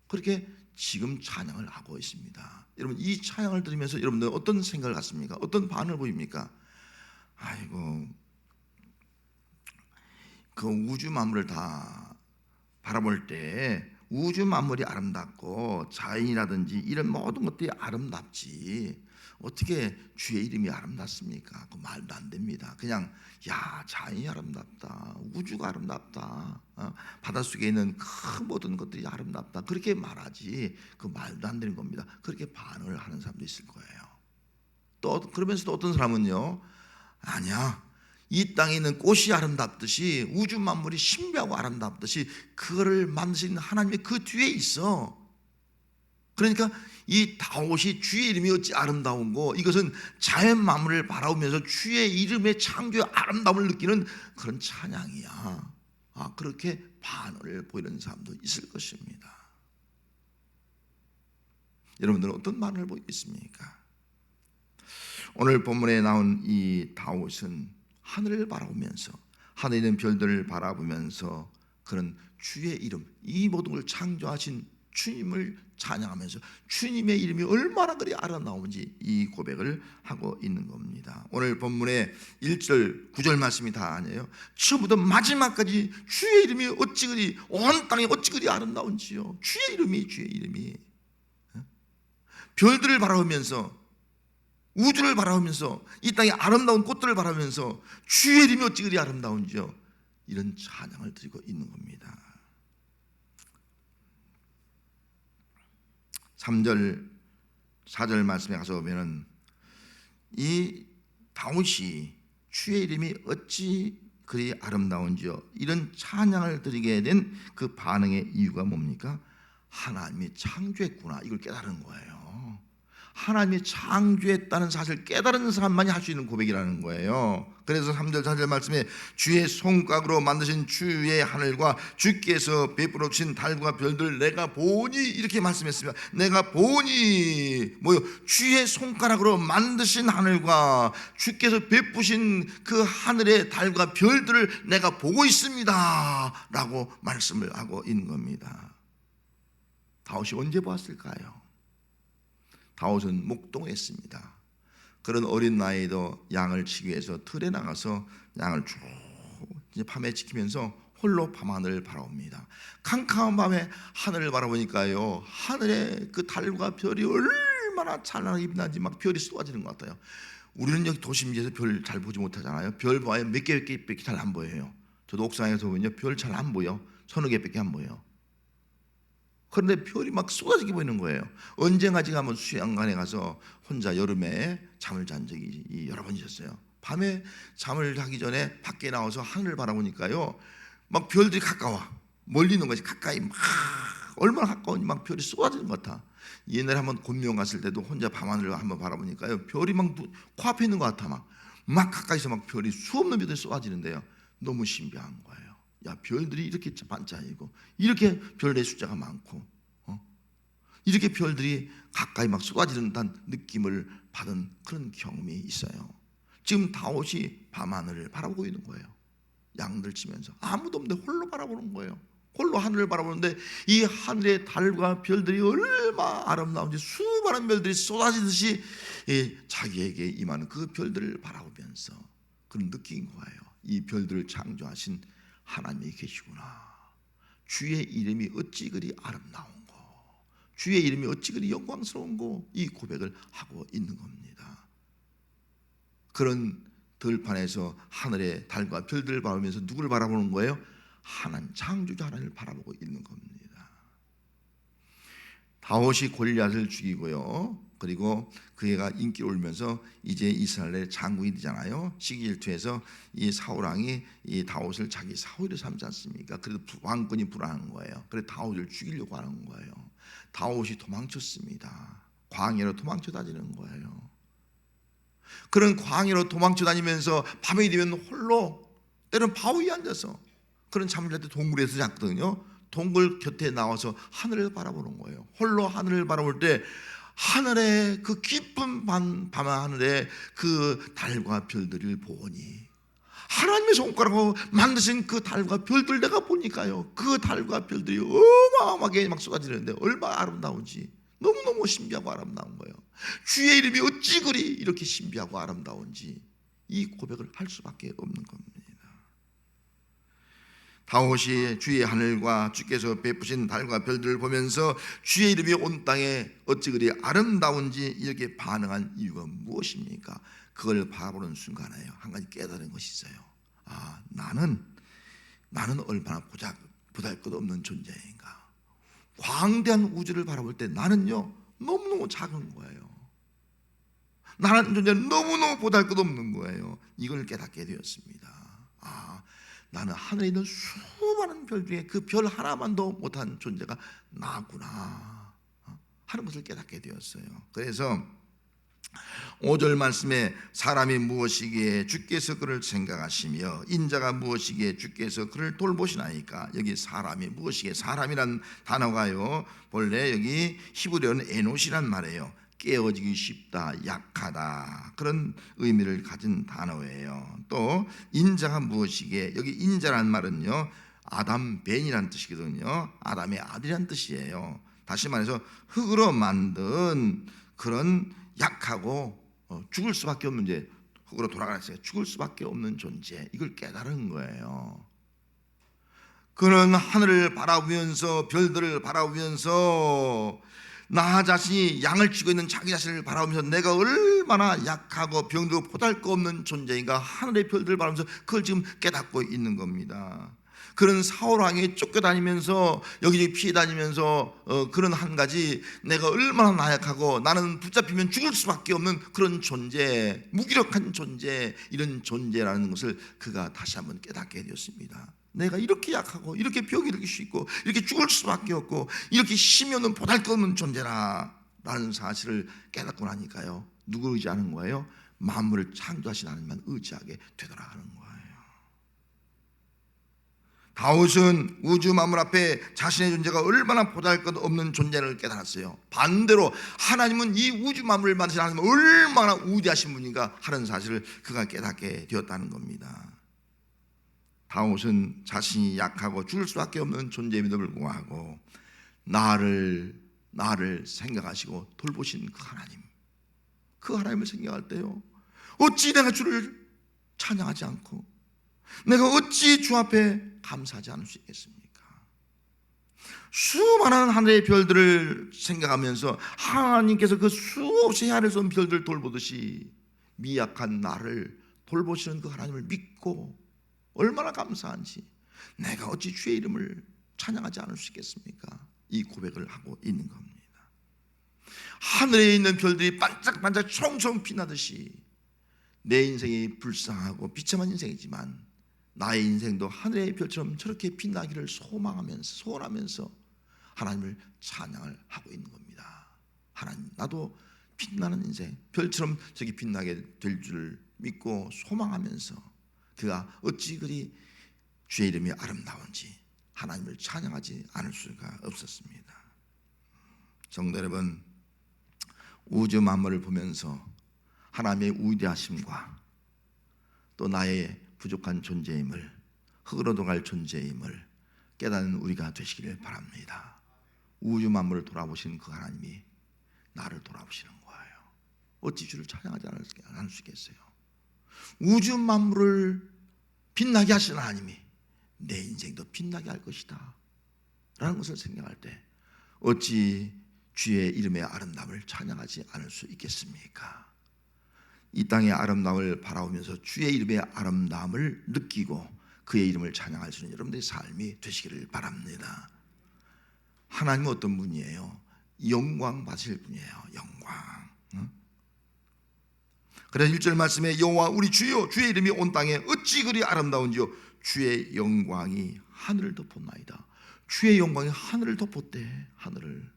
그렇게 지금 찬양을 하고 있습니다. 여러분, 이 찬양을 들으면서 여러분들 어떤 생각을 갖습니까? 어떤 반응을 보입니까? 아이고, 그 우주 만물을 다 바라볼 때 우주 만물이 아름답고 자연이라든지 이런 모든 것들이 아름답지 어떻게 주의 이름이 아름답습니까? 그 말도 안 됩니다. 그냥 야, 자연이 아름답다, 우주가 아름답다, 바닷속에 있는 큰 모든 것들이 아름답다, 그렇게 말하지 그 말도 안 되는 겁니다. 그렇게 반응을 하는 사람도 있을 거예요. 또 그러면서도 어떤 사람은요, 아니야, 이 땅에 있는 꽃이 아름답듯이 우주 만물이 신비하고 아름답듯이 그거를 만드신 하나님의 그 뒤에 있어. 그러니까 이 다윗이 주의 이름이 어찌 아름다운고, 이것은 자연 만물을 바라보면서 주의 이름의 창조의 아름다움을 느끼는 그런 찬양이야. 그렇게 반응을 보이는 사람도 있을 것입니다. 여러분들은 어떤 반응을 보이겠습니까? 오늘 본문에 나온 이 다윗은 하늘을 바라보면서, 하늘에 있는 별들을 바라보면서 그런 주의 이름, 이 모든 걸 창조하신 주님을 찬양하면서 주님의 이름이 얼마나 그리 아름다운지 이 고백을 하고 있는 겁니다. 오늘 본문의 1절 9절 말씀이 다 아니에요. 처음부터 마지막까지 주의 이름이 어찌 그리 온 땅에 어찌 그리 아름다운지요. 주의 이름이 별들을 바라보면서, 우주를 바라보면서, 이 땅의 아름다운 꽃들을 바라보면서 주의 이름이 어찌 그리 아름다운지요, 이런 찬양을 드리고 있는 겁니다. 3절 4절 말씀에 가서 보면은 이 다윗이 주의 이름이 어찌 그리 아름다운지요, 이런 찬양을 드리게 된 그 반응의 이유가 뭡니까? 하나님이 창조했구나, 이걸 깨달은 거예요. 하나님이 창조했다는 사실을 깨달은 사람만이 할 수 있는 고백이라는 거예요. 그래서 3절 4절 말씀에 주의 손가락으로 만드신 주의 하늘과 주께서 베풀어 주신 달과 별들 내가 보니, 이렇게 말씀했습니다. 내가 보니 뭐요? 주의 손가락으로 만드신 하늘과 주께서 베푸신 그 하늘의 달과 별들을 내가 보고 있습니다 라고 말씀을 하고 있는 겁니다. 다윗이 언제 보았을까요? 다윗은 목동했습니다. 그런 어린 나이에도 양을 치기 위해서 들에 나가서 양을 쭉 이제 밤에 지키면서 홀로 밤하늘을 바라봅니다. 캄캄한 밤에 하늘을 바라보니까요, 하늘에 그 달과 별이 얼마나 찬란하게 빛나는지 막 별이 쏟아지는 것 같아요. 우리는 여기 도심지에서 별 잘 보지 못하잖아요. 별 봐야 몇 개밖에 잘 안 보여요. 저도 옥상에서 보면요, 별 잘 안 보여. 서너 개밖에 안 보여요. 그런데 별이 막 쏟아지게 보이는 거예요. 언젠가 제가 한번 수양관에 가서 혼자 여름에 잠을 잔 적이 여러 번 있었어요. 밤에 잠을 자기 전에 밖에 나와서 하늘을 바라보니까요, 막 별들이 가까워, 멀리 있는 것이 가까이 막 얼마나 가까운지 막 별이 쏟아지는 것 같아. 옛날에 한번 곤명 갔을 때도 혼자 밤하늘을 한번 바라보니까요, 별이 막 코앞에 있는 것 같아. 막 막 가까이서 막 별이 수없는 별들이 쏟아지는데요, 너무 신비한 거예요. 야, 별들이 이렇게 반짝이고 이렇게 별의 숫자가 많고 이렇게 별들이 가까이 막 쏟아지는다는 느낌을 받은 그런 경험이 있어요. 지금 다윗이 밤하늘을 바라보고 있는 거예요. 양들 치면서 아무도 없는데 홀로 바라보는 거예요. 홀로 하늘을 바라보는데 이 하늘의 달과 별들이 얼마나 아름다운지 수많은 별들이 쏟아지듯이 자기에게 임하는 그 별들을 바라보면서 그런 느낀 거예요. 이 별들을 창조하신 하나님이 계시구나. 주의 이름이 어찌 그리 아름다운 거, 주의 이름이 어찌 그리 영광스러운 거, 이 고백을 하고 있는 겁니다. 그런 들판에서 하늘의 달과 별들을 바라보면서 누구를 바라보는 거예요? 하나님, 창조주 하나님을 바라보고 있는 겁니다. 다윗이 골리앗을 죽이고요, 그리고 그애가 인기 올면서 이제 이스라엘의 장군이 되잖아요. 시기질투에서 이 사울왕이 이 다윗을 자기 사위로 삼지 않습니까? 그래도 왕권이 불안한 거예요. 그래서 다윗을 죽이려고 하는 거예요. 다윗이 도망쳤습니다. 광야로 도망쳐 다니는 거예요. 그런 광야로 도망쳐 다니면서 밤이 되면 홀로, 때로는 바위에 앉아서, 그런 잠을 잘 때 동굴에서 잤거든요. 동굴 곁에 나와서 하늘을 바라보는 거예요. 홀로 하늘을 바라볼 때 하늘의 그 깊은 밤하늘에 그 달과 별들을 보니, 하나님의 손가락으로 만드신 그 달과 별들 내가 보니까요, 그 달과 별들이 어마어마하게 막 쏟아지는데 얼마나 아름다운지, 너무너무 신비하고 아름다운 거예요. 주의 이름이 어찌 그리 이렇게 신비하고 아름다운지, 이 고백을 할 수밖에 없는 겁니다. 다윗이 주의 하늘과 주께서 베푸신 달과 별들을 보면서 주의 이름이 온 땅에 어찌 그리 아름다운지 이렇게 반응한 이유가 무엇입니까? 그걸 바라보는 순간에 한 가지 깨달은 것이 있어요. 아, 나는 얼마나 보잘것없는 존재인가. 광대한 우주를 바라볼 때 나는요, 너무너무 작은 거예요. 나라는 존재는 너무너무 보잘것없는 거예요. 이걸 깨닫게 되었습니다. 아, 나는 하늘에 있는 수많은 별 중에 그 별 하나만도 못한 존재가 나구나 하는 것을 깨닫게 되었어요. 그래서 5절 말씀에 사람이 무엇이기에 주께서 그를 생각하시며 인자가 무엇이기에 주께서 그를 돌보시나이까. 여기 사람이 무엇이기에, 사람이란 단어가요, 본래 여기 히브리어는 에노시란 말이에요. 깨어지기 쉽다, 약하다, 그런 의미를 가진 단어예요. 또 인자가 무엇이기에, 여기 인자란 말은요, 아담 벤이란 뜻이거든요. 아담의 아들이란 뜻이에요. 다시 말해서 흙으로 만든 그런 약하고 죽을 수밖에 없는 존재, 흙으로 돌아가서 죽을 수밖에 없는 존재, 이걸 깨달은 거예요. 그는 하늘을 바라보면서 별들을 바라보면서 나 자신이 양을 치고 있는 자기 자신을 바라보면서 내가 얼마나 약하고 병들고 보잘것없는 존재인가, 하늘의 별들을 바라보면서 그걸 지금 깨닫고 있는 겁니다. 그런 사울왕이 쫓겨다니면서 여기저기 피해 다니면서 그런 한 가지, 내가 얼마나 나약하고 나는 붙잡히면 죽을 수밖에 없는 그런 존재, 무기력한 존재, 이런 존재라는 것을 그가 다시 한번 깨닫게 되었습니다. 내가 이렇게 약하고 이렇게 병이 들기 쉽고 이렇게 죽을 수밖에 없고 이렇게 힘이 없는 보잘것없는 존재라 라는 사실을 깨닫고 나니까요, 누구 의지하는 거예요? 만물을 창조하신 하나님만 의지하게 되돌아가는 거예요. 다윗은 우주 만물 앞에 자신의 존재가 얼마나 보잘것없는 존재를 깨달았어요. 반대로 하나님은 이 우주 만물을 만드신 하나님은 얼마나 우대하신 분인가 하는 사실을 그가 깨닫게 되었다는 겁니다. 다윗은 자신이 약하고 죽을 수밖에 없는 존재임에도 불구하고 나를 생각하시고 돌보신 그 하나님을 생각할 때요, 어찌 내가 주를 찬양하지 않고 내가 어찌 주 앞에 감사하지 않을 수 있겠습니까? 수많은 하늘의 별들을 생각하면서 하나님께서 그 수없이 하늘에서 온 별들을 돌보듯이 미약한 나를 돌보시는 그 하나님을 믿고 얼마나 감사한지, 내가 어찌 주의 이름을 찬양하지 않을 수 있겠습니까? 이 고백을 하고 있는 겁니다. 하늘에 있는 별들이 반짝반짝 초롱초롱 빛나듯이 내 인생이 불쌍하고 비참한 인생이지만 나의 인생도 하늘의 별처럼 저렇게 빛나기를 소원하면서 하나님을 찬양을 하고 있는 겁니다. 하나님, 나도 빛나는 인생, 별처럼 저렇게 빛나게 될 줄 믿고 소망하면서 그가 어찌 그리 주의 이름이 아름다운지 하나님을 찬양하지 않을 수가 없었습니다. 성도 여러분, 우주 만물을 보면서 하나님의 위대하심과 또 나의 부족한 존재임을, 흙으로 돌아갈 존재임을 깨닫는 우리가 되시기를 바랍니다. 우주 만물을 돌아보시는 그 하나님이 나를 돌아보시는 거예요. 어찌 주를 찬양하지 않을 수 있겠어요? 우주 만물을 빛나게 하시는 하나님이 내 인생도 빛나게 할 것이다 라는 것을 생각할 때 어찌 주의 이름의 아름다움을 찬양하지 않을 수 있겠습니까? 이 땅의 아름다움을 바라보면서 주의 이름의 아름다움을 느끼고 그의 이름을 찬양할 수 있는 여러분들의 삶이 되시기를 바랍니다. 하나님은 어떤 분이에요? 영광 받으실 분이에요. 영광. 그래서 1절 말씀에 여호와 우리 주여 주의 이름이 온 땅에 어찌 그리 아름다운지요 주의 영광이 하늘을 덮었나이다. 주의 영광이 하늘을 덮었대. 하늘을.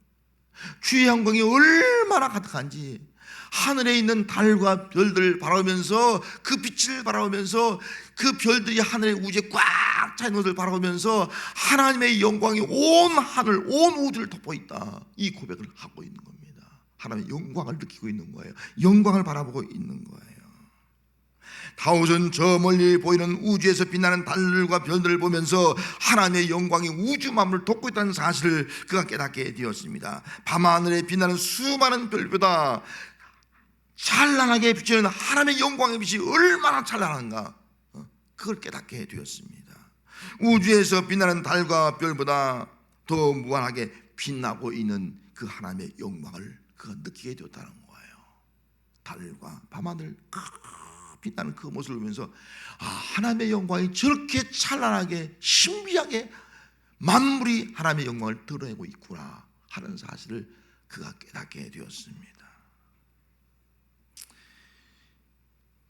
주의 영광이 얼마나 가득한지 하늘에 있는 달과 별들을 바라보면서 그 빛을 바라보면서 그 별들이 하늘의 우주에 꽉 차 있는 것을 바라보면서 하나님의 영광이 온 하늘 온 우주를 덮어 있다. 이 고백을 하고 있는 겁니다. 하나님의 영광을 느끼고 있는 거예요. 영광을 바라보고 있는 거예요. 다윗은 저 멀리 보이는 우주에서 빛나는 달들과 별들을 보면서 하나님의 영광이 우주 만물을 덮고 있다는 사실을 그가 깨닫게 되었습니다. 밤하늘에 빛나는 수많은 별보다 찬란하게 비치는 하나님의 영광의 빛이 얼마나 찬란한가, 그걸 깨닫게 되었습니다. 우주에서 빛나는 달과 별보다 더 무한하게 빛나고 있는 그 하나님의 영광을 그가 느끼게 되었다는 거예요. 달과 밤하늘 빛나는 그 모습을 보면서 하나님의 영광이 저렇게 찬란하게 신비하게 만물이 하나님의 영광을 드러내고 있구나 하는 사실을 그가 깨닫게 되었습니다.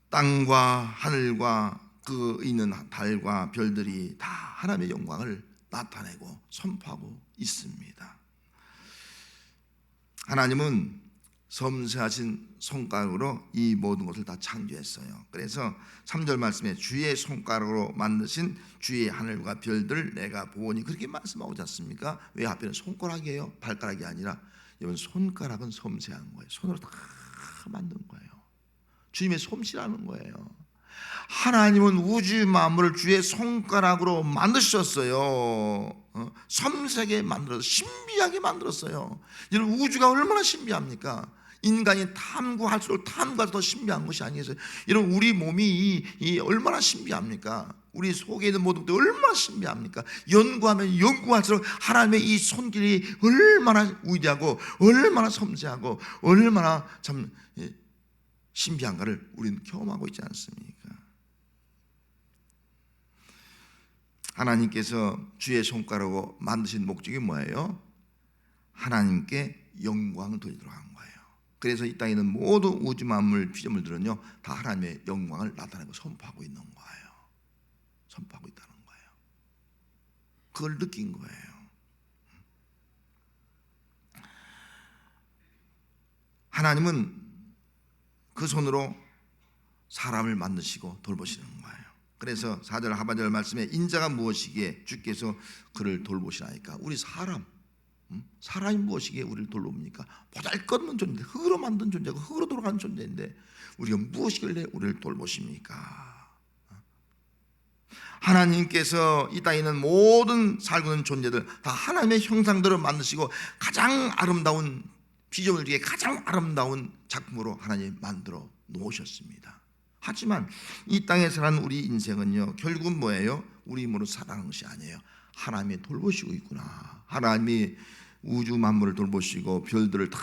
땅과 하늘과 그 있는 달과 별들이 다 하나님의 영광을 나타내고 선포하고 있습니다. 하나님은 섬세하신 손가락으로 이 모든 것을 다 창조했어요. 그래서 3절 말씀에 주의 손가락으로 만드신 주의 하늘과 별들 내가 보오니 그렇게 말씀하고 있지 않습니까? 왜 하필은 손가락이에요? 발가락이 아니라 여러분 손가락은 섬세한 거예요. 손으로 다 만든 거예요. 주님의 솜씨라는 거예요. 하나님은 우주 만물을 주의 손가락으로 만드셨어요. 섬세하게 만들어서 신비하게 만들었어요. 여러분 우주가 얼마나 신비합니까? 인간이 탐구할수록 더 신비한 것이 아니겠어요? 여러분 우리 몸이 얼마나 신비합니까? 우리 속에 있는 모든 것도 얼마나 신비합니까? 연구하면 연구할수록 하나님의 이 손길이 얼마나 위대하고 얼마나 섬세하고 얼마나 참 신비한가를 우리는 경험하고 있지 않습니까? 하나님께서 주의 손가락으로 만드신 목적이 뭐예요? 하나님께 영광을 돌리도록 한 거예요. 그래서 이 땅에 있는 모든 우주 만물 피조물들은요 다 하나님의 영광을 나타내고 선포하고 있는 거예요. 선포하고 있다는 거예요. 그걸 느낀 거예요. 하나님은 그 손으로 사람을 만드시고 돌보시는 거예요. 그래서 4절 하반절 말씀에 인자가 무엇이기에 주께서 그를 돌보시나이까. 우리 사람이 무엇이기에 우리를 돌봅니까? 보잘것없는 존재, 흙으로 만든 존재고 흙으로 돌아가는 존재인데 우리가 무엇이길래 우리를 돌보십니까? 하나님께서 이 땅에 있는 모든 살고 있는 존재들 다 하나님의 형상대로 만드시고 가장 아름다운 피조물 중에 가장 아름다운 작품으로 하나님 만들어 놓으셨습니다. 하지만 이 땅에 사는 우리 인생은요 결국은 뭐예요? 우리 힘으로 살아가는 것이 아니에요. 하나님이 돌보시고 있구나. 하나님이 우주 만물을 돌보시고 별들을 다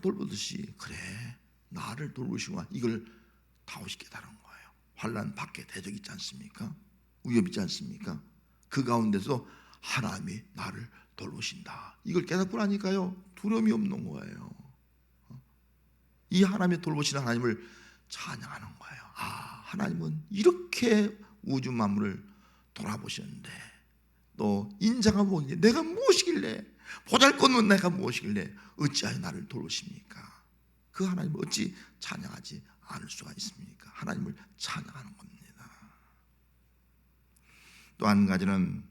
돌보듯이 그래 나를 돌보시구나. 이걸 다시 깨달은 거예요. 환난 밖에 대적 있지 않습니까? 위협 있지 않습니까? 그 가운데서 하나님이 나를 돌보신다. 이걸 깨닫고 나니까요 두려움이 없는 거예요. 이 하나님의 돌보시는 하나님을 찬양하는 거예요. 하나님은 이렇게 우주 만물을 돌아보셨는데 또 인자가 뭐길래 내가 무엇이길래 보잘것없는 내가 무엇이길래 어찌하여 나를 돌보십니까? 그 하나님을 어찌 찬양하지 않을 수가 있습니까? 하나님을 찬양하는 겁니다. 또 한 가지는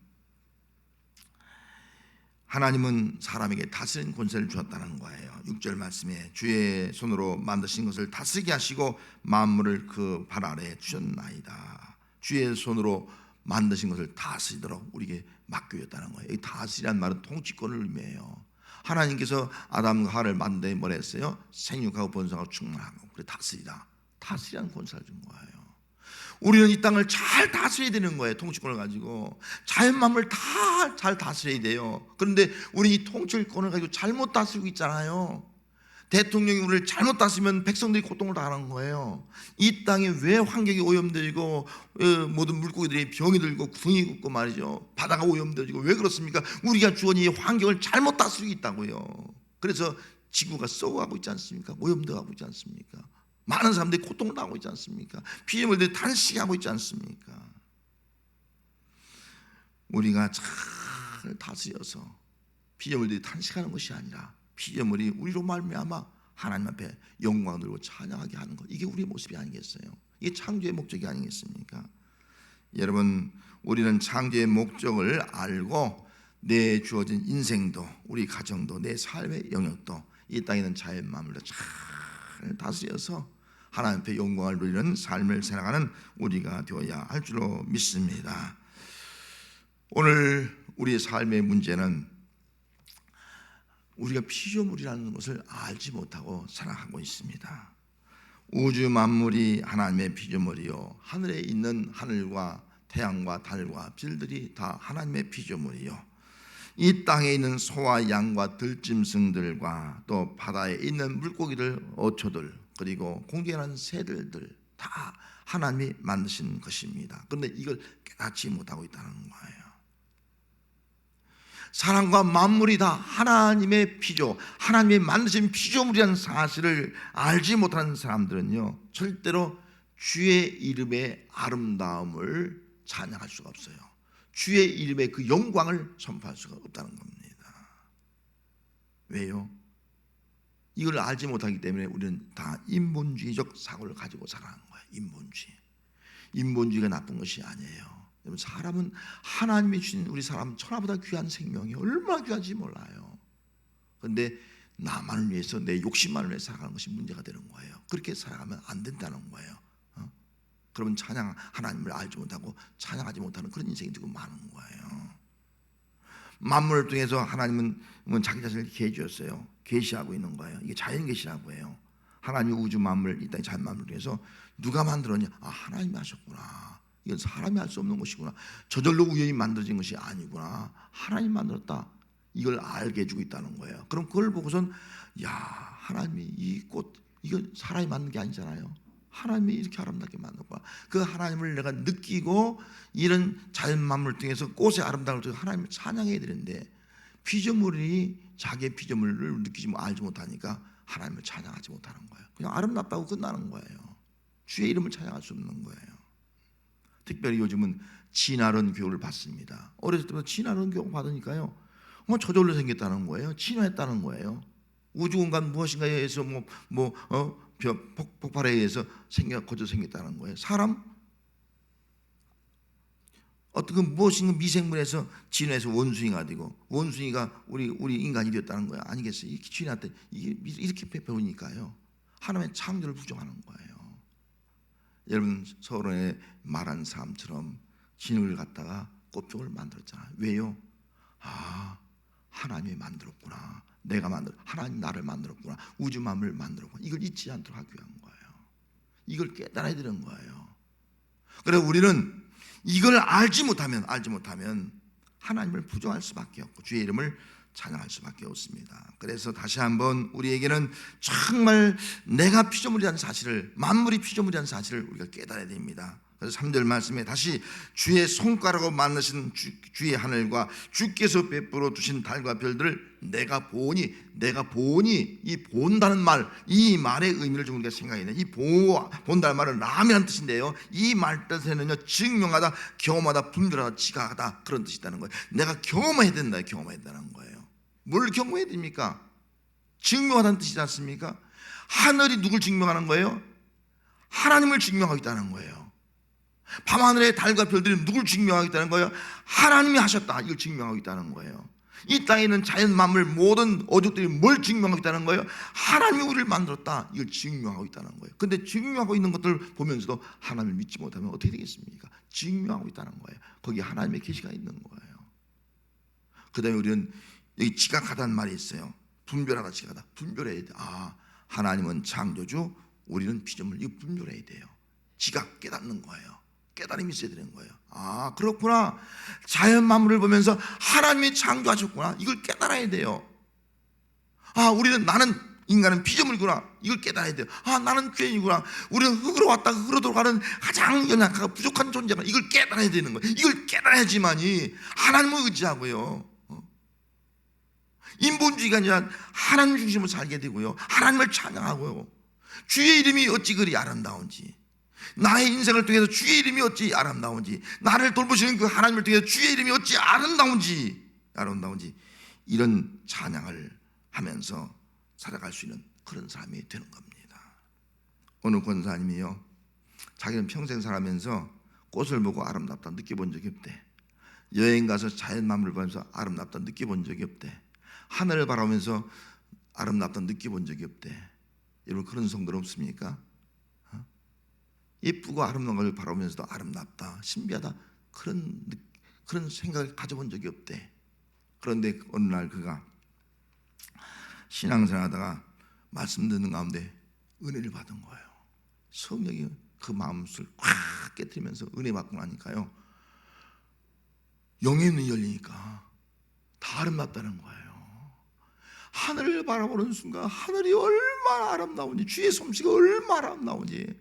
하나님은 사람에게 다스리는 권세를 주었다는 거예요. 6절 말씀에 주의 손으로 만드신 것을 다스리게 하시고 만물을 그 발 아래에 주셨나이다. 주의 손으로 만드신 것을 다스리도록 우리에게 맡겨졌다는 거예요. 이 다스리란 말은 통치권을 의미해요. 하나님께서 아담과 하와를 만드는데 뭐라 했어요? 생육하고 번성하고 충만하고 그래 다스리라. 다스리라는 권세를 준 거예요. 우리는 이 땅을 잘 다스려야 되는 거예요. 통치권을 가지고 자연 만물을 다 잘 다스려야 돼요. 그런데 우리 이 통치권을 가지고 잘못 다스리고 있잖아요. 대통령이 우리를 잘못 다스리면 백성들이 고통을 당하는 거예요. 이 땅에 왜 환경이 오염되고 모든 물고기들이 병이 들고 구덩이 굽고 말이죠. 바다가 오염되고 왜 그렇습니까? 우리가 주어진 이 환경을 잘못 다스리고 있다고요. 그래서 지구가 썩어가고 있지 않습니까? 오염되어가고 있지 않습니까? 많은 사람들이 고통을 당하고 있지 않습니까? 피조물들이 탄식하고 있지 않습니까? 우리가 잘 다스려서 피조물들이 탄식하는 것이 아니라 피조물이 우리로 말미암아 하나님 앞에 영광을 들고 찬양하게 하는 것, 이게 우리의 모습이 아니겠어요? 이게 창조의 목적이 아니겠습니까? 여러분, 우리는 창조의 목적을 알고 내 주어진 인생도, 우리 가정도, 내 삶의 영역도, 이 땅에 있는 자연 만물도 잘 다스려서 하나님 앞에 영광을 누리는 삶을 살아가는 우리가 되어야 할 줄로 믿습니다. 오늘 우리의 삶의 문제는 우리가 피조물이라는 것을 알지 못하고 살아가고 있습니다. 우주 만물이 하나님의 피조물이요, 하늘에 있는 하늘과 태양과 달과 별들이 다 하나님의 피조물이요, 이 땅에 있는 소와 양과 들짐승들과 또 바다에 있는 물고기들, 어초들, 그리고 공중에 나는 새들들 다 하나님이 만드신 것입니다. 그런데 이걸 깨닫지 못하고 있다는 거예요. 사람과 만물이 다 하나님의 피조, 하나님이 만드신 피조물이라는 사실을 알지 못하는 사람들은요, 절대로 주의 이름의 아름다움을 찬양할 수가 없어요. 주의 이름의 그 영광을 선포할 수가 없다는 겁니다. 왜요? 이걸 알지 못하기 때문에 우리는 다 인본주의적 사고를 가지고 살아가는 거예요. 인본주의가 나쁜 것이 아니에요. 여러분, 사람은 하나님이 주신 우리 사람 천하보다 귀한 생명이 얼마나 귀한지 몰라요. 그런데 나만을 위해서 내 욕심만을 위해 살아가는 것이 문제가 되는 거예요. 그렇게 살아가면 안 된다는 거예요. 그러면 하나님을 알지 못하고 찬양하지 못하는 그런 인생이 되고 많은 거예요. 만물을 통해서 하나님은 자기 자신을 계시했어요. 계시하고 있는 거예요. 이게 자연 계시라고 해요. 하나님이 우주 만물, 이 땅의 자연 만물을 통해서 누가 만들었냐? 아, 하나님이 하셨구나. 이건 사람이 할 수 없는 것이구나. 저절로 우연히 만들어진 것이 아니구나. 하나님 만들었다. 이걸 알게 해주고 있다는 거예요. 그럼 그걸 보고선 야, 하나님이 이 꽃, 이건 사람이 만든 게 아니잖아요. 하나님이 이렇게 아름답게 만들었구나. 그 하나님을 내가 느끼고 이런 자연 만물을 통해서 꽃의 아름다움을 통해서 하나님을 찬양해야 되는데, 피조물이 자기의 피조물을 느끼지 알지 못하니까 하나님을 찬양하지 못하는 거예요. 그냥 아름답다고 끝나는 거예요. 주의 이름을 찬양할 수 없는 거예요. 특별히 요즘은 진화론 교육을 받습니다. 어렸을 때부터 진화론 교육 받으니까요, 저절로 생겼다는 거예요. 진화했다는 거예요. 우주 공간 무엇인가에 의해서 폭발에 의해서 거저 생겼다는 거예요. 사람 어떤 그 무엇인가 미생물에서 진화해서 원숭이가 되고, 원숭이가 우리 인간이 되었다는 거예요. 아니겠어요? 이렇게 진화했다. 이렇게 배우니까요, 하나님의 창조를 부정하는 거예요. 여러분, 서론에 말한 사람처럼 진흙을 갖다가 꽃병을 만들었잖아요. 왜요? 아, 하나님이 만들었구나. 하나님 나를 만들었구나. 우주 만물을 만들었구나. 이걸 잊지 않도록 하기 위한 거예요. 이걸 깨달아야 되는 거예요. 그래, 우리는 이걸 알지 못하면 하나님을 부정할 수밖에 없고 주의 이름을 찬양할 수밖에 없습니다. 그래서 다시 한번 우리에게는 정말 내가 피조물이라는 사실을, 만물이 피조물이라는 사실을 우리가 깨달아야 됩니다. 그래서 3절 말씀에 다시 주의 손가락으로 만드신 주의 하늘과 주께서 베풀어 두신 달과 별들을 내가 보니, 이 본다는 말, 이 말의 의미를 좀 우리가 생각해야 돼요. 이 본다는 말은 람이라는 뜻인데요, 이 말 뜻에는요, 증명하다, 경험하다, 분별하다, 지각하다, 그런 뜻이 있다는 거예요. 내가 경험해야 된다는 거예요. 뭘 경험해야 됩니까? 증명하다는 뜻이지 않습니까? 하늘이 누굴 증명하는 거예요? 하나님을 증명하고 있다는 거예요. 밤하늘의 달과 별들이 누굴 증명하고 있다는 거예요? 하나님이 하셨다, 이걸 증명하고 있다는 거예요. 이 땅에 있는 자연 만물 모든 어족들이 뭘 증명하고 있다는 거예요? 하나님이 우리를 만들었다, 이걸 증명하고 있다는 거예요. 근데 증명하고 있는 것들을 보면서도 하나님을 믿지 못하면 어떻게 되겠습니까? 증명하고 있다는 거예요. 거기 하나님의 계시가 있는 거예요. 그 다음에 우리는 여기 지각하다는 말이 있어요. 분별하다, 지각하다. 분별해야 돼. 아, 하나님은 창조주, 우리는 피조물. 이거 분별해야 돼요. 지각, 깨닫는 거예요. 깨달음이 있어야 되는 거예요. 아, 그렇구나. 자연 만물을 보면서 하나님이 창조하셨구나, 이걸 깨달아야 돼요. 아, 나는 인간은 피조물이구나, 이걸 깨달아야 돼요. 아, 나는 죄인이구나. 우리는 흙으로 왔다 흙으로 돌아가는 가장 연약하고 부족한 존재구나, 이걸 깨달아야 되는 거예요. 이걸 깨달아야지만이 하나님을 의지하고요, 인본주의가 아니라 하나님 중심으로 살게 되고요, 하나님을 찬양하고요. 주의 이름이 어찌 그리 아름다운지, 나의 인생을 통해서 주의 이름이 어찌 아름다운지, 나를 돌보시는 그 하나님을 통해서 주의 이름이 어찌 아름다운지 이런 찬양을 하면서 살아갈 수 있는 그런 사람이 되는 겁니다. 어느 권사님이요, 자기는 평생 살아가면서 꽃을 보고 아름답다 느껴본 적이 없대. 여행 가서 자연 만물을 보면서 아름답다 느껴본 적이 없대. 하늘을 바라보면서 아름답다 느껴본 적이 없대. 여러분, 그런 성도는 없습니까? 예쁘고 아름다운 걸 바라보면서도 아름답다, 신비하다, 그런 생각을 가져본 적이 없대. 그런데 어느 날 그가 신앙생활하다가 말씀 듣는 가운데 은혜를 받은 거예요. 성령이 그 마음을 꽉 깨뜨리면서 은혜 받고 나니까요, 영의 눈이 열리니까 다 아름답다는 거예요. 하늘을 바라보는 순간 하늘이 얼마나 아름다운지, 주의 솜씨가 얼마나 아름다운지,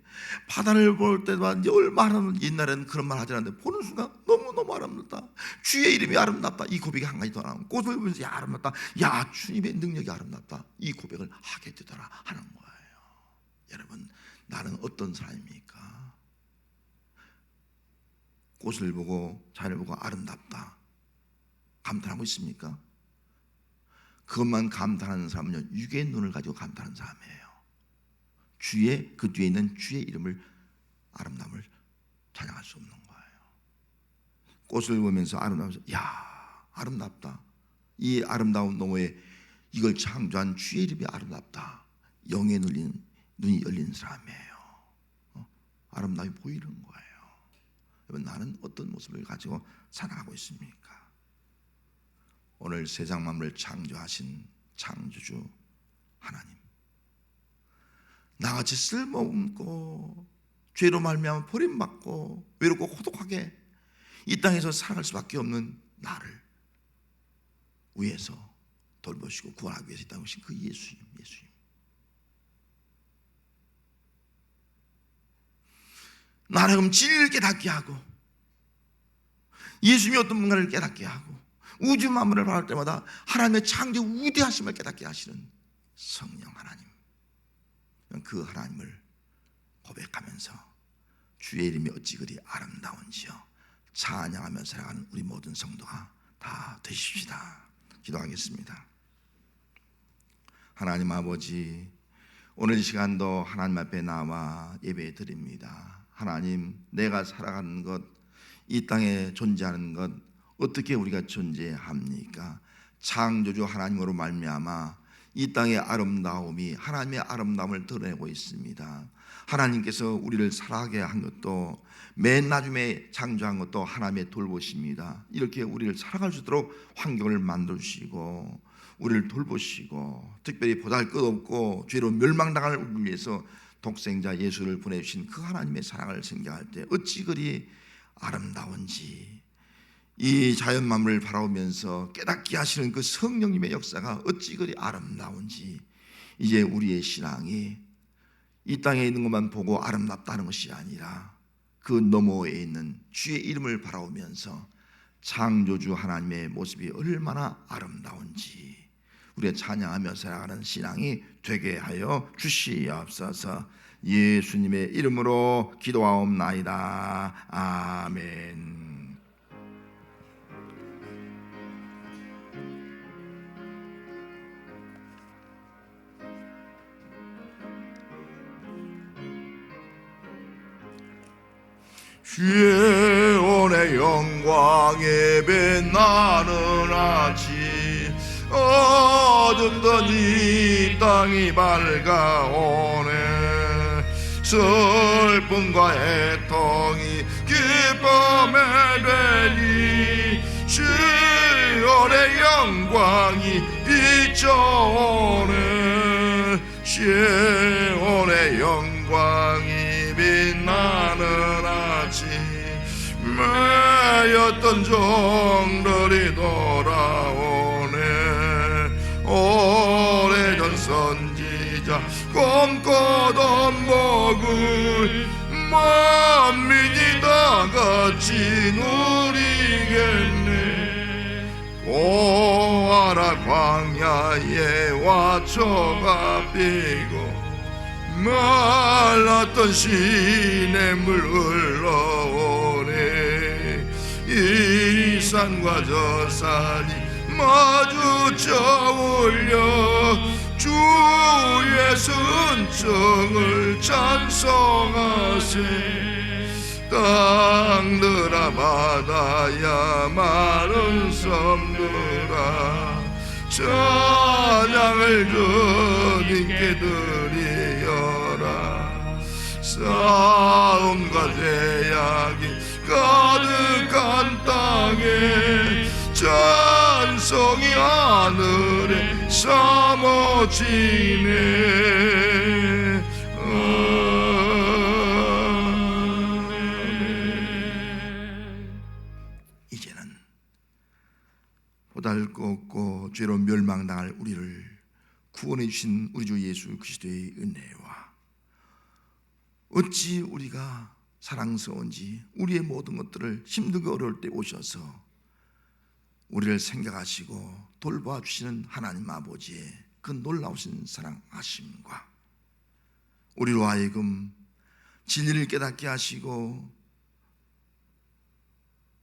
바다를 볼 때만 얼마나 아름다운지, 옛날에는 그런 말 하지 않았는데 보는 순간 너무너무 아름답다, 주의 이름이 아름답다, 이 고백이 한 가지 더 나오고, 꽃을 보면서 야 아름답다, 야 주님의 능력이 아름답다, 이 고백을 하게 되더라 하는 거예요. 여러분, 나는 어떤 사람입니까? 꽃을 보고 자연을 보고 아름답다 감탄하고 있습니까? 그것만 감탄하는 사람은요, 육의 눈을 가지고 감탄하는 사람이에요. 그 뒤에 있는 주의 이름을, 아름다움을 찬양할 수 없는 거예요. 꽃을 보면서 아름다워서 야 아름답다, 이 아름다운 너머에 이걸 창조한 주의 이름이 아름답다, 영의 눈이 열린 사람이에요. 아름다움이 보이는 거예요. 여러분, 나는 어떤 모습을 가지고 살아가고 있습니까? 오늘 세상 만물을 창조하신 창조주 하나님, 나같이 쓸모없고 죄로 말미암아 버림받고 외롭고 고독하게 이 땅에서 살아갈 수밖에 없는 나를 위해서 돌보시고 구원하기 위해서 이 땅에 오신 그 예수님. 나를 진리를 깨닫게 하고 예수님이 어떤 분가를 깨닫게 하고 우주 만물을 바라볼 때마다 하나님의 창조 위대하심을 깨닫게 하시는 성령 하나님, 그 하나님을 고백하면서 주의 이름이 어찌 그리 아름다운지요 찬양하며 살아가는 우리 모든 성도가 다 되십시다. 기도하겠습니다. 하나님 아버지, 오늘 이 시간도 하나님 앞에 나와 예배 드립니다. 하나님, 내가 살아가는 것, 이 땅에 존재하는 것, 어떻게 우리가 존재합니까? 창조주 하나님으로 말미암아 이 땅의 아름다움이 하나님의 아름다움을 드러내고 있습니다. 하나님께서 우리를 살아가게 한 것도, 맨 나중에 창조한 것도 하나님의 돌보십니다. 이렇게 우리를 살아갈 수 있도록 환경을 만들어주시고 우리를 돌보시고, 특별히 보잘것없고 죄로 멸망당할 우리를 위해서 독생자 예수를 보내주신 그 하나님의 사랑을 생각할 때 어찌 그리 아름다운지, 이 자연 만물을 바라보면서 깨닫게 하시는 그 성령님의 역사가 어찌 그리 아름다운지, 이제 우리의 신앙이 이 땅에 있는 것만 보고 아름답다는 것이 아니라 그 너머에 있는 주의 이름을 바라보면서 창조주 하나님의 모습이 얼마나 아름다운지 우리가 찬양하며 살아가는 신앙이 되게 하여 주시옵소서. 예수님의 이름으로 기도하옵나이다. 아멘. 주의 영광에 빛나는 아침 어둡던 이 땅이 밝아오네. 슬픔과 애통이 기쁨에 되니 시온의 영광이 비춰오네. 시온의 영광이 빛나는 아침 매였던 종들이 돌아오네. 오래전 선지자 꿈꾸던 복을 만민이 다 같이 누리겠네. 고아라 광야에 화초가 피고 말랐던 시냇물 흘러오네. 이 산과 저 산이 마주쳐 올려 주의 순정을 찬송하세. 땅들아 바다야 마른 섬들아 찬양을 주님께 드리어라. 싸움과 제약이 가득한 땅에 찬송이 하늘에 사모지네. 이제는 보잘것없고 죄로 멸망당할 우리를 구원해 주신 우리 주 예수 그리스도의 은혜와 어찌 우리가 사랑스러운지 우리의 모든 것들을 힘들고 어려울 때 오셔서 우리를 생각하시고 돌봐주시는 하나님 아버지의 그 놀라우신 사랑하심과 우리로 하여금 진리를 깨닫게 하시고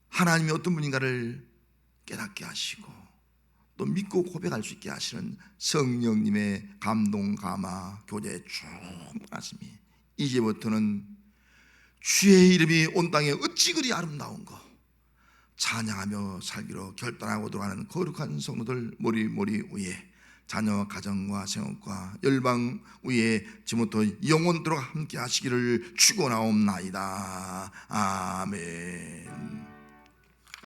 하나님이 어떤 분인가를 깨닫게 하시고 또 믿고 고백할 수 있게 하시는 성령님의 감동, 감화, 교제 충만하심이 이제부터는 주의 이름이 온 땅에 어찌 그리 아름다운 거 찬양하며 살기로 결단하고 들어가는 거룩한 성도들 머리 위에 자녀 가정과 생업과 열방 위에 지금부터 영원토록 함께 하시기를 축원하옵나이다. 아멘.